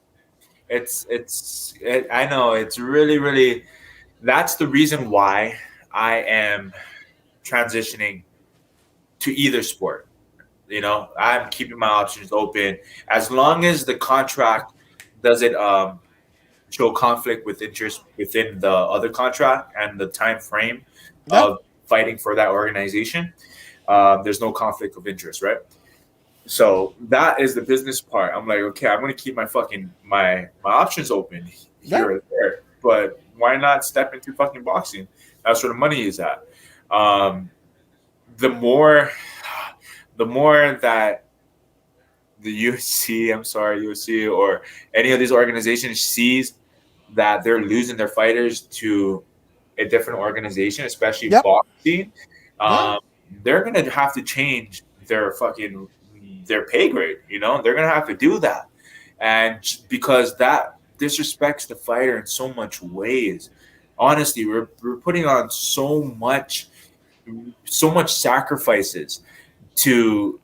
know. It's really, really, that's the reason why I am transitioning to either sport. I'm keeping my options open as long as the contract doesn't show conflict with interest within the other contract and the time frame of fighting for that organization. There's no conflict of interest, right? So that is the business part. I'm like, okay, I'm gonna keep my fucking my options open here or there, but why not step into fucking boxing? That's where the money is at. The more that the UFC or any of these organizations sees that they're losing their fighters to a different organization, especially boxing, they're gonna have to change their pay grade. They're gonna have to do that, and because that disrespects the fighter in so much ways. Honestly, we're putting on so much sacrifices to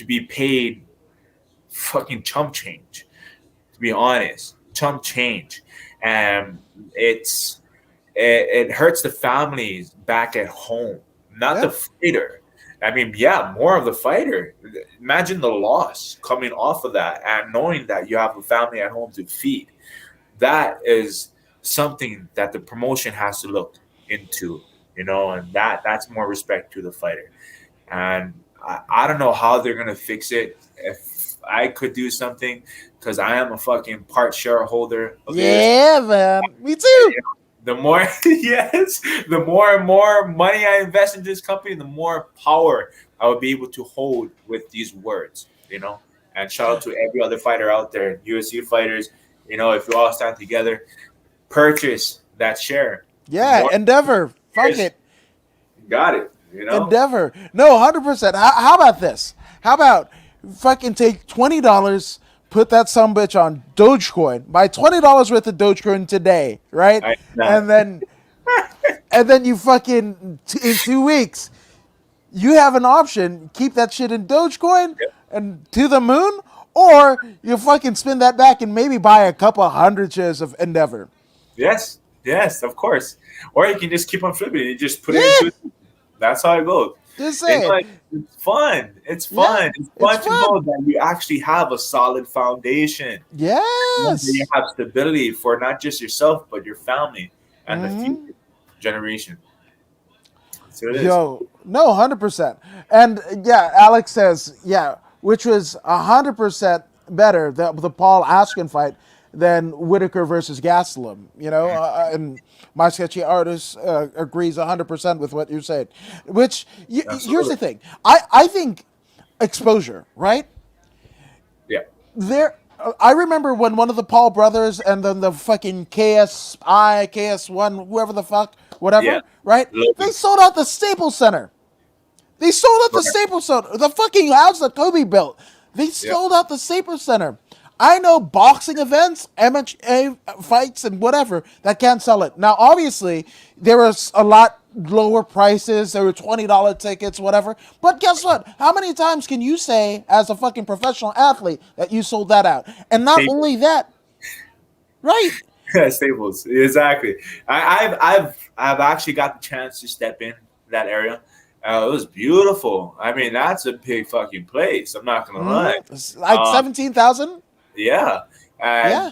be paid fucking chump change. To be honest, chump change, and it's it hurts the families back at home, not Yeah. the fighter. I mean, yeah, more of the fighter. Imagine the loss coming off of that, and knowing that you have a family at home to feed. That is something that the promotion has to look into, and that's more respect to the fighter. And I don't know how they're gonna fix it. If I could do something, because I am a fucking part shareholder of theirs. Yeah, man. Me too. The more, yes, the more and more money I invest in this company, the more power I would be able to hold with these words. And shout out to every other fighter out there, UFC fighters. If you all stand together, purchase that share. The Yeah, more Endeavor. Fuck shares, it. you got it. Endeavor. No, 100%. How about this? How about fucking take $20, put that some bitch on Dogecoin, buy $20 worth of Dogecoin today, right? I And then you fucking in 2 weeks you have an option: keep that shit in Dogecoin Yep. and to the moon, or you fucking spin that back and maybe buy a couple hundred shares of Endeavor. Yes, of course. Or you can just keep on flipping it. You just put it Yeah, into it. That's how it goes. just saying. Like, it's fun. It's Yeah, fun. It's it's fun to know fun. that you actually have a solid foundation. That you Yes. have stability for not just yourself, but your family and the Mm-hmm. future generation. So it is. Yo, no, 100%. And yeah, Alex says, yeah, which was 100% better, the Paul Askren fight, than Whitaker versus Gastelum. And my sketchy artist agrees 100% with what you said. Which, here's Absolutely. the thing: I think exposure, right? Yeah. I remember when one of the Paul brothers and then the fucking KS1, whoever the fuck, Yeah. whatever, right? They Logan. sold out the Staples Center. They sold out the Right. Staples Center. The fucking house that Kobe built. They Yeah. sold out the Staples Center. I know boxing events, MMA fights, and whatever that can't sell it. Now, obviously, there was a lot lower prices. There were $20 tickets, whatever. But guess what? How many times can you say, as a fucking professional athlete, that you sold that out? And not Staples. only that, right? Staples. Exactly. I've actually got the chance to step in that area. It was beautiful. I mean, that's a big fucking place. I'm not gonna lie. It's like Um, 17,000. yeah, and Yeah,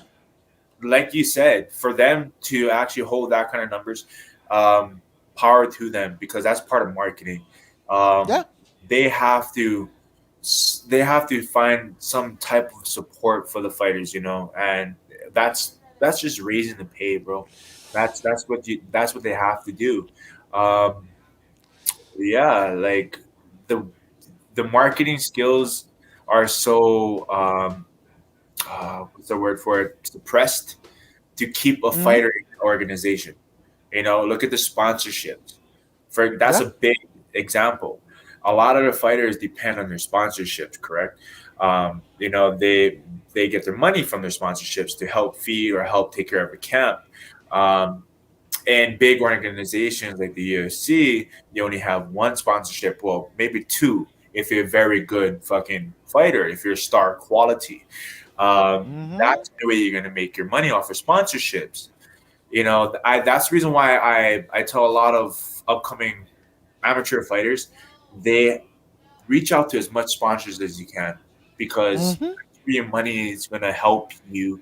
like you said, for them to actually hold that kind of numbers, um, power to them, because that's part of marketing. Um, yeah, they have to find some type of support for the fighters, and that's just raising the pay, bro. That's what they have to do. Um, yeah, like the the marketing skills are so what's the word for it, suppressed to keep a fighter in the organization. Look at the sponsorships. That's yeah, a big example. A lot of the fighters depend on their sponsorships, correct? They get their money from their sponsorships to help feed or help take care of a camp. Um, and big organizations like the UFC, you only have one sponsorship, well, maybe two if you're a very good fucking fighter, if you're star quality. That's the way you're going to make your money off of sponsorships. That's the reason why I tell a lot of upcoming amateur fighters, they reach out to as much sponsors as you can, because your money is going to help you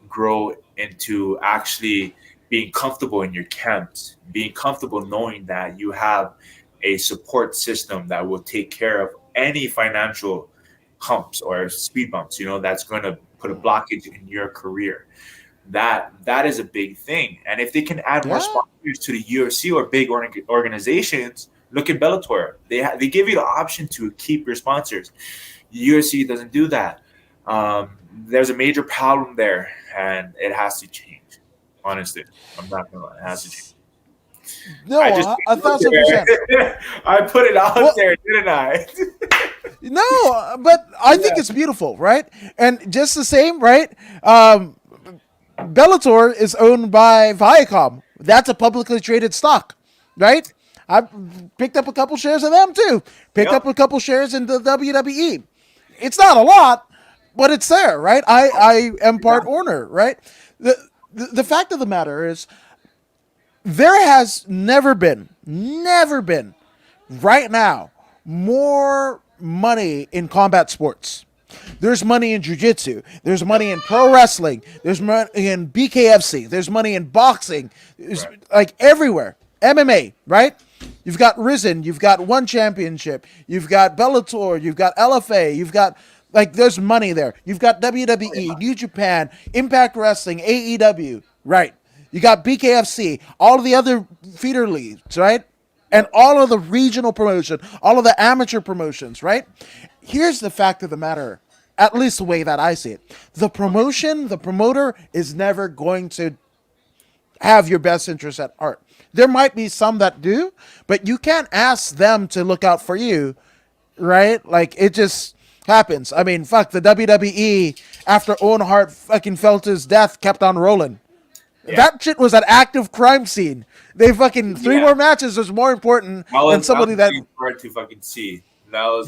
grow into actually being comfortable in your camps, being comfortable knowing that you have a support system that will take care of any financial humps or speed bumps, that's going to put a blockage in your career. That is a big thing. And if they can add more yeah. sponsors to the UFC or big organizations, look at Bellator. They give you the option to keep your sponsors. UFC doesn't do that. There's a major problem there, and it has to change. Honestly, I'm not gonna lie, it has to change. No, I just a thousand percent. I put it out Well, there, didn't I? no, but I think Yeah. it's beautiful, right? And just the same, right? Bellator is owned by Viacom, That's a publicly traded stock, right? I picked up a couple shares of them too. Picked Yep. up a couple shares in the WWE. It's not a lot, but it's there, right? I am part owner, right? The fact of the matter is, there has never been, right now, more money in combat sports. There's money in jiu-jitsu. There's money in pro wrestling. There's money in BKFC. There's money in boxing. There's like everywhere. MMA, right? You've got Risen. You've got One Championship. You've got Bellator. You've got LFA. You've got like there's money there. You've got WWE, New Japan, Impact Wrestling, AEW, right? You got BKFC, all of the other feeder leagues, right? And all of the regional promotion, all of the amateur promotions, right? Here's the fact of the matter, at least the way that I see it. The promoter is never going to have your best interest at heart. There might be some that do, but you can't ask them to look out for you, right? Like, it just happens. I mean, fuck, the WWE, after Owen Hart fucking felt his death, kept on rolling. Yeah. That shit was an active crime scene. They fucking three more matches was more important than somebody that hard to fucking see. That was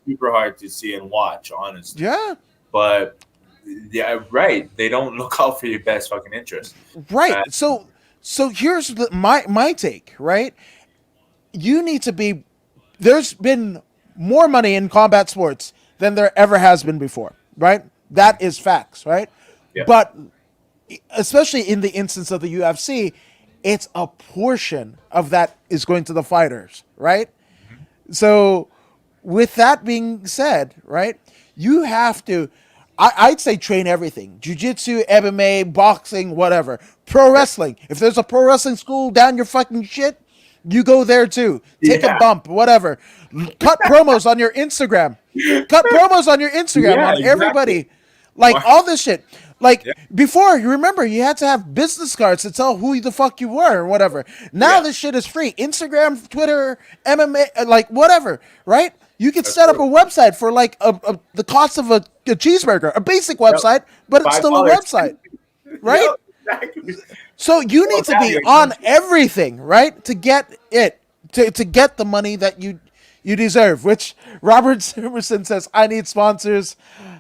super hard to see and watch, honestly. Yeah. But yeah, right. They don't look out for your best fucking interest. Right. So here's my take, right? You need to be there's been more money in combat sports than there ever has been before, right? That is facts, right? Yeah. But especially in the instance of the UFC, it's a portion of that is going to the fighters, right? Mm-hmm. So with that being said, right, you have to, I'd say train everything. Jiu-jitsu, MMA, boxing, whatever. Pro wrestling. If there's a pro wrestling school down your fucking shit, you go there too. Take a bump, whatever. Cut promos on your Instagram. Cut promos on your Instagram on everybody. Like all this shit. Like before, you remember you had to have business cards to tell who the fuck you were or whatever. Now this shit is free. Instagram, Twitter, MMA, like whatever, right? You could set up a website for like the cost of a cheeseburger, a basic website, but it's still a website, right? Exactly. So you need to be on everything, right, to get it, to get the money that you deserve. Which Robert Simerson says, I need sponsors,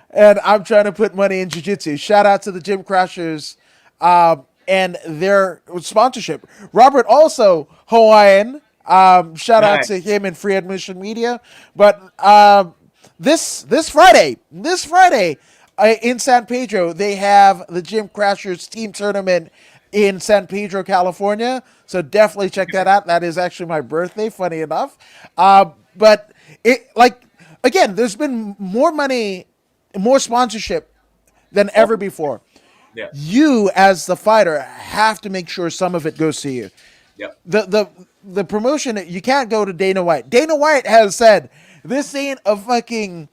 and I'm trying to put money in jiu-jitsu. Shout out to the Gym Crashers and their sponsorship. Robert also Hawaiian. Shout out to him and Free Admission Media. But this Friday in San Pedro, they have the Gym Crashers team tournament in San Pedro, California. So definitely check that out. That is actually my birthday, funny enough. But it, like, again, there's been more money, more sponsorship than ever before. Yeah. You as the fighter have to make sure some of it goes to you. Yep. The promotion, you can't go to Dana White. Dana White has said, this ain't a fucking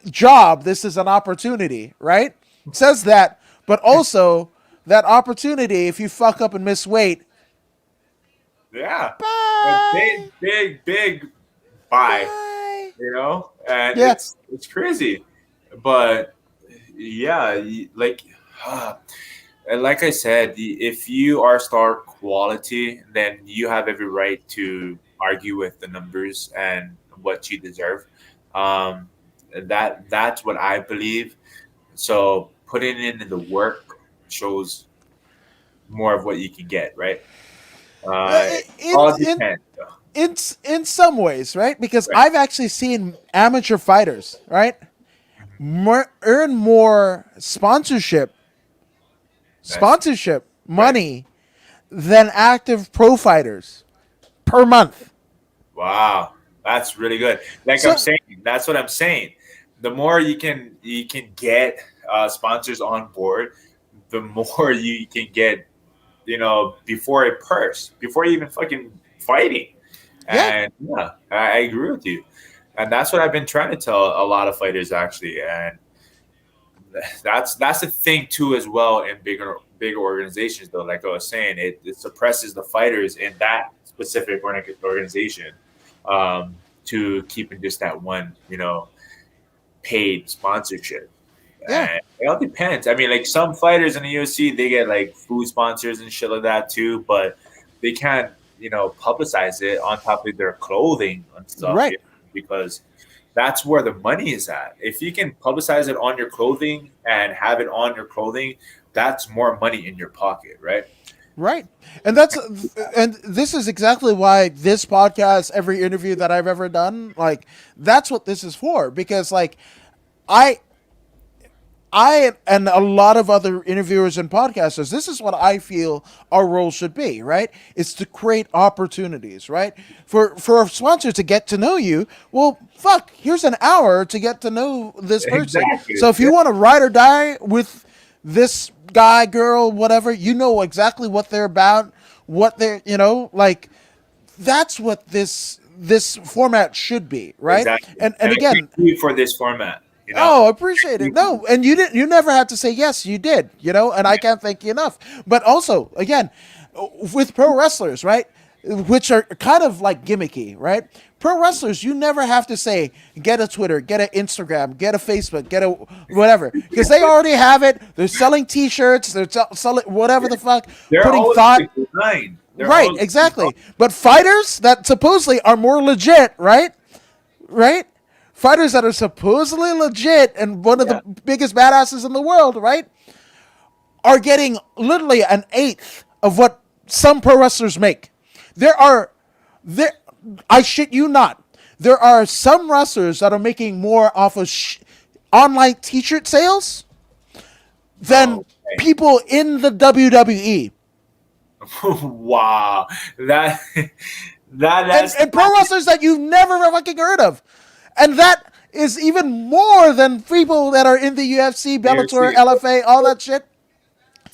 job, this is an opportunity, right? Says that, but also that opportunity, if you fuck up and miss weight, bye. Big bye. You know? And it's crazy. But yeah, and like I said, if you are star quality, then you have every right to argue with the numbers and what you deserve. That's what I believe. So putting in the work shows more of what you can get, right? All depends. In some ways, right? Because I've actually seen amateur fighters, right, earn more sponsorship money than active pro fighters per month. Wow, that's really good. I'm saying, that's what I'm saying. The more you can get sponsors on board, the more you can get, before a purse, before even fucking fighting. And I agree with you. And that's what I've been trying to tell a lot of fighters, actually. And that's the thing too, as well, in bigger organizations, though. Like I was saying, it suppresses the fighters in that specific organization to keeping just that one, paid sponsorship. Yeah. And it all depends. I mean, like some fighters in the UFC, they get like food sponsors and shit like that too, but they can't, publicize it on top of their clothing and stuff, Right. because that's where the money is at. If you can publicize it on your clothing and have it on your clothing, that's more money in your pocket, right? Right. And this is exactly why this podcast, every interview that I've ever done, like that's what this is for. Because like I I and a lot of other interviewers and podcasters, this is what I feel our role should be, right? It's to create opportunities, right? For a sponsor to get to know you, well, fuck, here's an hour to get to know this person. Exactly. So if you Yeah. want to ride or die with this guy, girl, whatever, you know exactly what they're about, what they're, like that's what this format should be, right? Exactly. And And I again, thank you for this format. oh, I appreciate it. No, and you didn't. You never had to say yes. You did. And I can't thank you enough. But also, again, with pro wrestlers, right, which are kind of like gimmicky, right? Pro wrestlers, you never have to say get a Twitter, get an Instagram, get a Facebook, get a whatever, because they already have it. They're selling T-shirts. They're selling whatever the fuck, They're putting always thought. designed. They're Right, always exactly. But fighters that supposedly are more legit, right? Right? Fighters that are supposedly legit and one of Yeah. the biggest badasses in the world, right? Are getting literally an eighth of what some pro wrestlers make. There, I shit you not. There are some wrestlers that are making more off of online T-shirt sales than Oh, okay. people in the WWE. Wow. And that's Pro wrestlers that you've never fucking heard of. And that is even more than people that are in the UFC, Bellator, UFC. LFA, all that shit.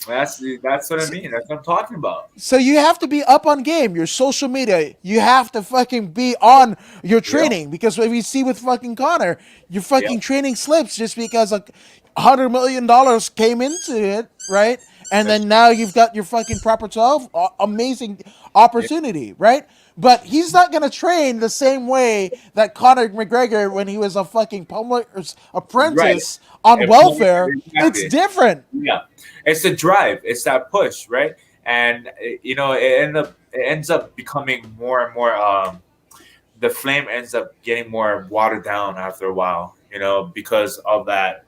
that's what I mean. That's what I'm talking about. So you have to be up on game. Your social media, you have to fucking be on your training, because what we see with fucking Connor, your fucking Yeah. training slips just because $100 million came into it, right? And then now you've got your fucking proper 12, amazing opportunity, right? But he's not gonna train the same way that Conor McGregor when he was a fucking public Right. apprentice on welfare. It's Exactly. different. Yeah. It's the drive. It's that push, right? And it ends up becoming more and more. The flame ends up getting more watered down after a while, because of that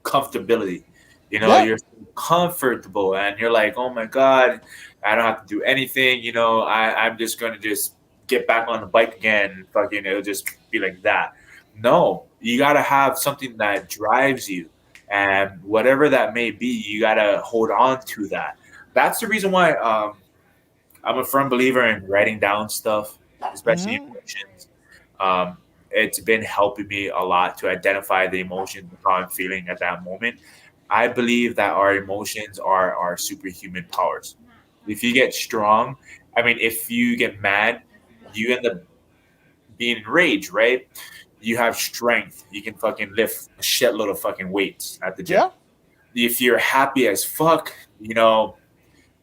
comfortability. Yeah. You're comfortable and you're like, oh my God, I don't have to do anything. I'm just going to just get back on the bike again. And fucking, it'll just be like that. No, you got to have something that drives you. And whatever that may be, you got to hold on to that. That's the reason why I'm a firm believer in writing down stuff, especially emotions. It's been helping me a lot to identify the emotions and how I'm feeling at that moment. I believe that our emotions are our superhuman powers. If you get strong, I mean, if you get mad, you end up being enraged, right? You have strength. You can fucking lift a shitload of fucking weights at the gym. Yeah. If you're happy as fuck,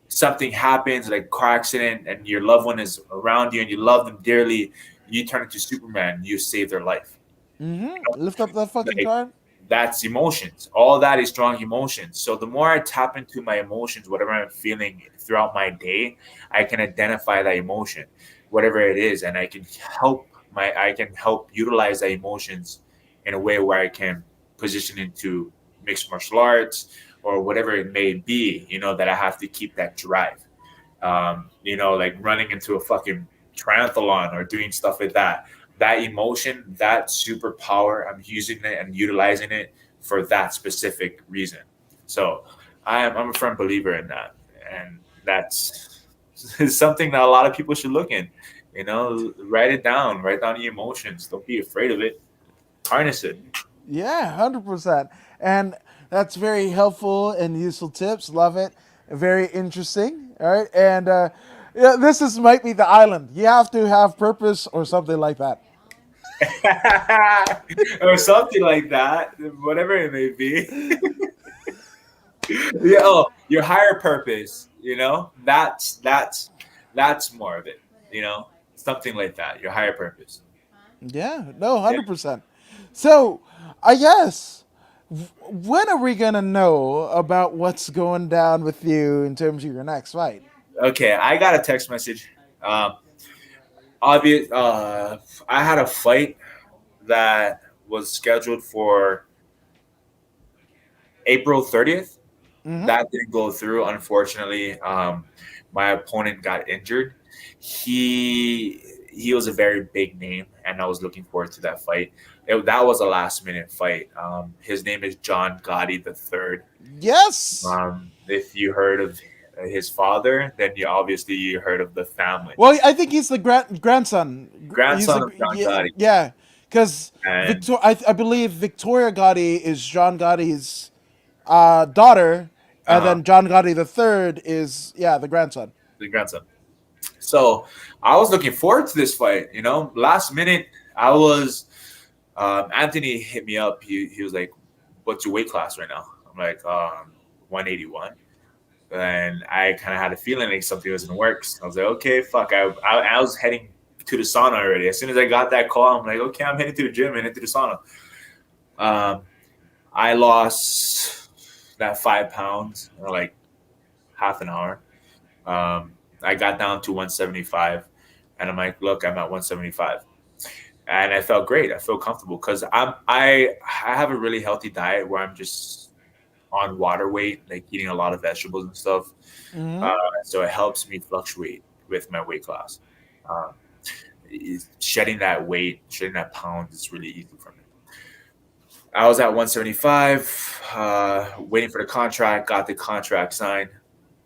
something happens like car accident and your loved one is around you and you love them dearly, you turn into Superman. You save their life. Lift up that fucking Like, card. that's emotions. All that is strong emotions. So the more I tap into my emotions, whatever I'm feeling throughout my day, I can identify that emotion, whatever it is, and I can help utilize the emotions in a way where I can position into mixed martial arts or whatever it may be, that I have to keep that drive. Like running into a fucking triathlon or doing stuff like that. That emotion, that superpower, I'm using it and utilizing it for that specific reason. So I'm a firm believer in that. And that's something that a lot of people should look in. Write it down, write down your emotions. Don't be afraid of it. Harness it. Yeah, 100%. And that's very helpful and useful tips. Love it. Very interesting. All right. And yeah, might be the island. You have to have purpose or something like that. Or something like that, whatever it may be. Yeah, your higher purpose, that's more of it, something like that, your higher purpose. Yeah, no, 100%. So, I guess when are we gonna know about what's going down with you in terms of your next fight? Okay, I got a text message. Um, obvious. I had a fight that was scheduled for April 30th. Mm-hmm. That didn't go through, unfortunately. My opponent got injured. He was a very big name, and I was looking forward to that fight. That was a last minute fight. His name is John Gotti the third. Yes. If you heard of his father, then you heard of the family. Well, I think he's the grandson. He's Grandson the of John Gotti, yeah, because and I believe Victoria Gotti is John Gotti's daughter, and uh, then John Gotti the third is the grandson. the grandson. So I was looking forward to this fight. Last minute, I was. Anthony hit me up. He was like, "What's your weight class right now?" I'm like, 181. And I kind of had a feeling like something was in the works. I was like, "Okay, fuck." I was heading to the sauna already. As soon as I got that call, I'm like, "Okay, I'm heading to the gym, heading to the sauna." Um, I lost that 5 pounds in like half an hour. I got down to 175, and I'm like, "Look, I'm at 175." And I felt great. I feel comfortable because I have a really healthy diet where I'm just on water weight, like eating a lot of vegetables and stuff. Mm-hmm. Uh, so it helps me fluctuate with my weight class. Um, shedding that weight, shedding that pounds is really easy for me. I was at 175, waiting for the contract. Got the contract signed.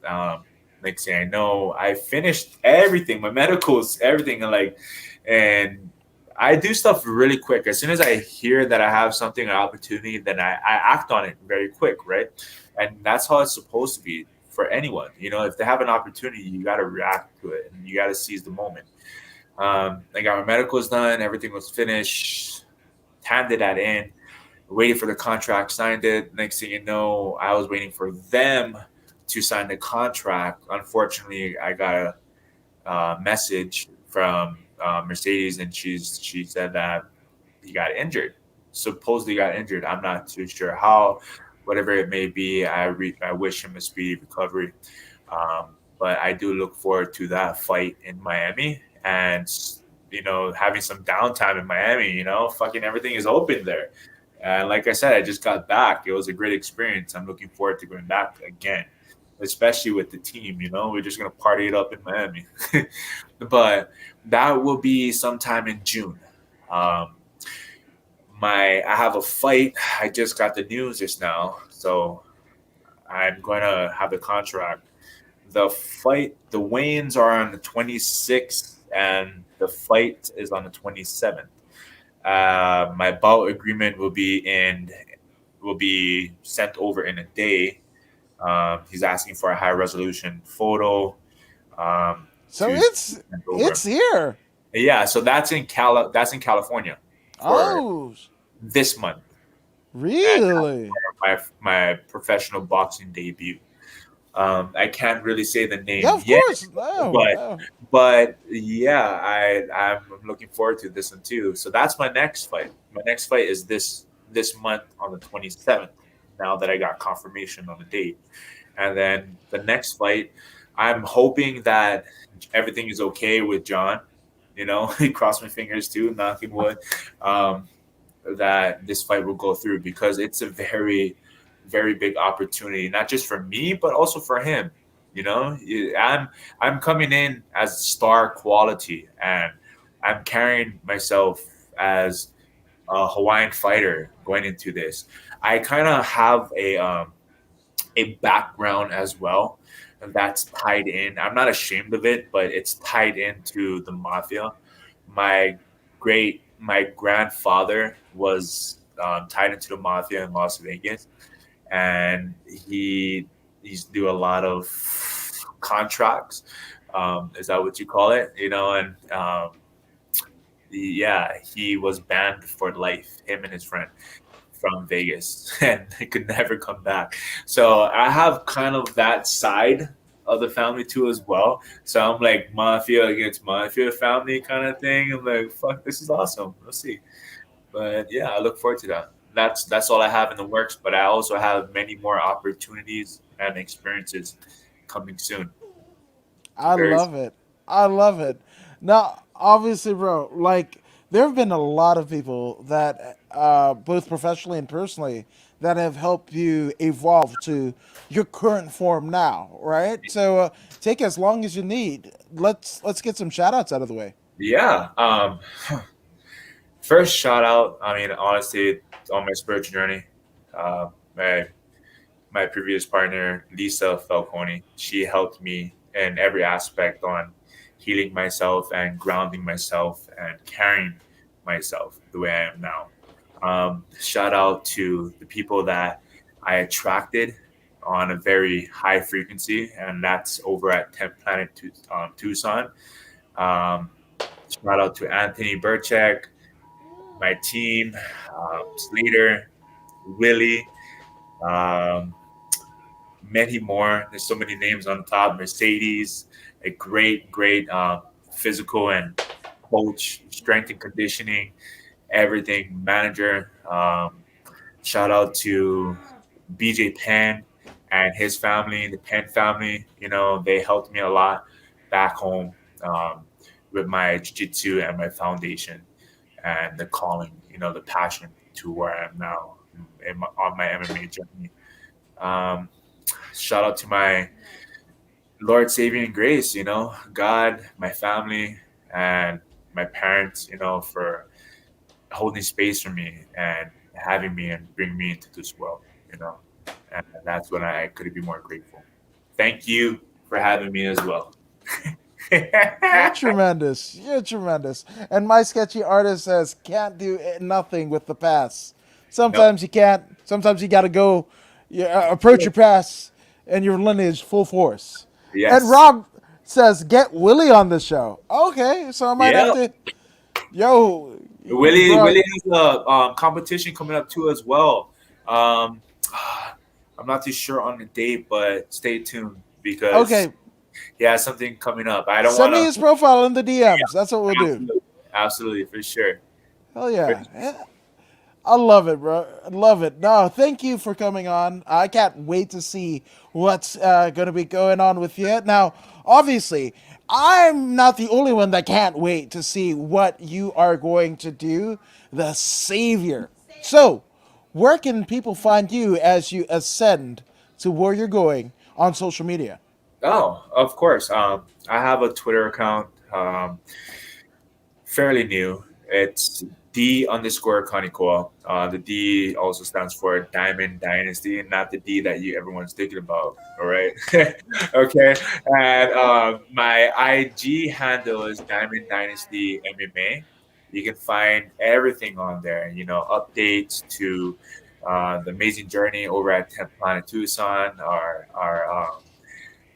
Um, Next thing I know, I finished everything, my medicals, everything, and I do stuff really quick. As soon as I hear that I have something, an opportunity, then I act on it very quick, right? And that's how it's supposed to be for anyone. If they have an opportunity, you got to react to it and you got to seize the moment. I got my medicals done, everything was finished, handed that in, waiting for the contract, signed it. Next thing you know, I was waiting for them to sign the contract. Unfortunately, I got a message from Mercedes, and she said that he got injured. Supposedly got injured. I'm not too sure how. Whatever it may be, I wish him a speedy recovery. But I do look forward to that fight in Miami, and having some downtime in Miami. Fucking everything is open there. And like I said, I just got back. It was a great experience. I'm looking forward to going back again, especially with the team. We're just gonna party it up in Miami. But that will be sometime in June. Um, I have a fight. I just got the news just now, so I'm going to have the contract. The weigh-ins are on the 26th, and the fight is on the 27th. My bout agreement will be sent over in a day. He's asking for a high resolution photo. So To it's send over. here. Yeah, so that's in California for Oh, this month, and really? my professional boxing debut. I can't really say the Yeah, name of yet, course. No, but no. yeah, I'm looking forward to this one too. So that's my next fight. My next fight is this month on the 27th. Now that I got confirmation on the date, and then the next fight, I'm hoping that everything is okay with John. Cross my fingers too, knocking wood, um, that this fight will go through because it's a very, very big opportunity, not just for me, but also for him. I'm coming in as star quality, and I'm carrying myself as a Hawaiian fighter going into this. I kind of have a background as well that's tied in. I'm not ashamed of it, but it's tied into the mafia. My grandfather was tied into the mafia in Las Vegas, and he's do a lot of contracts. Is that what you call it? And yeah, he was banned for life. Him and his friend from Vegas, and they could never come back. So I have kind of that side of the family too as well. So I'm like mafia against mafia family kind of thing. I'm like, fuck, this is awesome. Let's see. But yeah, I look forward to that. that's all I have in the works. But I also have many more opportunities and experiences coming soon. I Very love it. I love it. Now, obviously, bro, like there have been a lot of people that, both professionally and personally, that have helped you evolve to your current form now, right? So, take as long as you need. Let's get some shout outs out of the way. yeah. First shout out. I mean, honestly, on my spiritual journey, my previous partner, Lisa Falcone, she helped me in every aspect on healing myself and grounding myself and carrying myself the way I am now. Shout out to the people that I attracted on a very high frequency, and that's over at Tucson. Um, Shout out to Anthony Burchek, my team, Slater, Willie, um, many more. There's so many names on top. Mercedes, a great physical and coach, strength and conditioning, everything manager. Shout out to BJ Penn and his family, the Penn family. You know, they helped me a lot back home, with my jiu-jitsu and my foundation and the calling, the passion to where I am now on my MMA journey. Um, Shout out to my Lord, Savior, and Grace, God, my family, and my parents, for holding space for me and having me and bring me into this world, and that's when I couldn't be more grateful. Thank you for having me as well. You're tremendous. You're tremendous. And my sketchy artist says can't do nothing with the past. No, Sometimes you can't. Sometimes you got to go, approach your past and your lineage full force. And yes, Rob says get Willie on the show. Okay, so I might have yeah. to. Yo, Willie bro. has a competition coming up too as well. Um, I'm not too sure on the date, but stay tuned because Okay, he has something coming up. I don't send want me to. his profile in the DMs. That's what we'll do. Absolutely, absolutely, for sure. Hell yeah. I love it, bro. I love it. No, thank you for coming on. I can't wait to see what's going to be going on with you. Now, obviously, I'm not the only one that can't wait to see what you are going to do. The Savior. So, where can people find you as you ascend to where you're going on social media? Oh, of course. I have a Twitter account, fairly new. It's D_Kanekoa. The D also stands for Diamond Dynasty, and not the D that everyone's thinking about. All right, okay. And my IG handle is Diamond Dynasty MMA. You can find everything on there. Updates to the amazing journey over at Planet Tucson,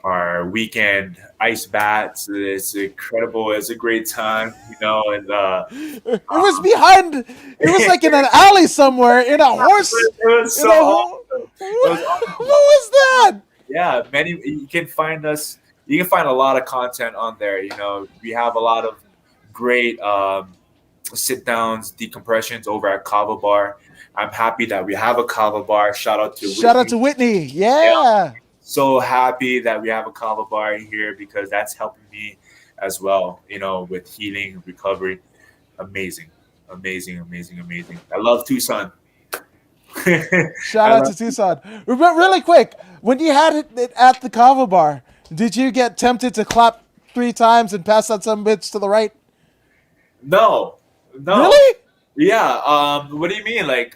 our weekend ice bats. It's incredible. It's a great time, and It was behind. It was like in an alley somewhere in a horse. it was In so a ho- awesome. It was what awesome. was that? Yeah, many you can find us. You can find a lot of content on there. We have a lot of great sit downs, decompressions over at Kava Bar. I'm happy that we have a Kava Bar. Shout out to Shout out Whitney. to Whitney. Yeah, Yeah. so happy that we have a kava bar here because that's helping me as well, with healing, recovery. Amazing, amazing, amazing, amazing. I love Tucson. Shout I out love. to Tucson. But really quick, when you had it at the Kava bar, did you get tempted to clap 3 times and pass out some bits to the right? No, no. Really? Yeah. What do you mean? Like,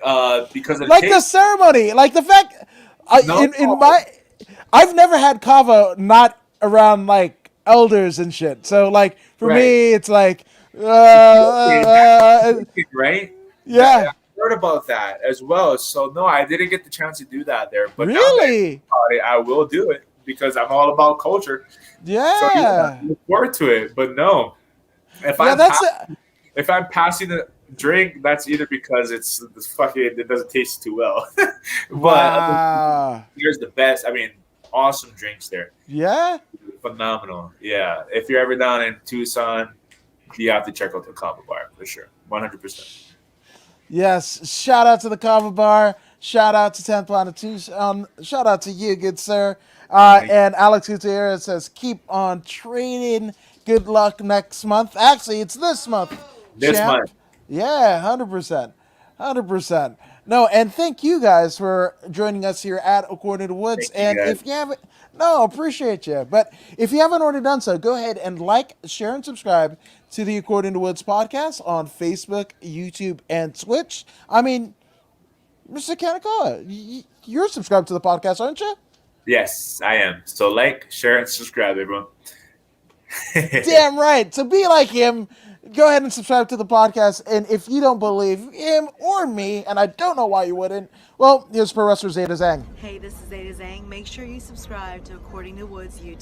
because of the Like the taste? ceremony, like the fact, No. I've never had kava not around like elders and shit. So like for Right. me, it's like, Right. I yeah, heard about that as well. So no, I didn't get the chance to do that there. But now that really, I will do it because I'm all about culture. So yeah, yeah, look forward to it. But no, if yeah. I'm That's if I'm passing the drink, that's either because it's fucking it doesn't taste too well. But wow. here's the best. I mean, awesome drinks there, Yeah. phenomenal. Yeah, if you're ever down in Tucson, you have to check out the Kava Bar for sure, 100%. Yes, shout out to the Kava Bar. Shout out to 10th Planet Tucson. Shout out to you, good sir. Thank And Alex Gutierrez says, keep on trading. Good luck next month. Actually, it's this month, this champ. month. Yeah, 100%. 100%. No, and thank you guys for joining us here at According to Woods. Thank you And guys. if you haven't, no, appreciate you. But if you haven't already done so, go ahead and like, share, and subscribe to the According to Woods podcast on Facebook, YouTube, and Twitch. I mean, Mr. Kanekoa, you're subscribed to the podcast, aren't you? Yes, I am. So like, share, and subscribe, everyone. Damn right. So be like him. Go ahead and subscribe to the podcast. And if you don't believe him or me, and I don't know why you wouldn't, well, here's Pro Wrestler Zeta Zhang. Hey, this is Zeta Zhang. Make sure you subscribe to According to Woods YouTube.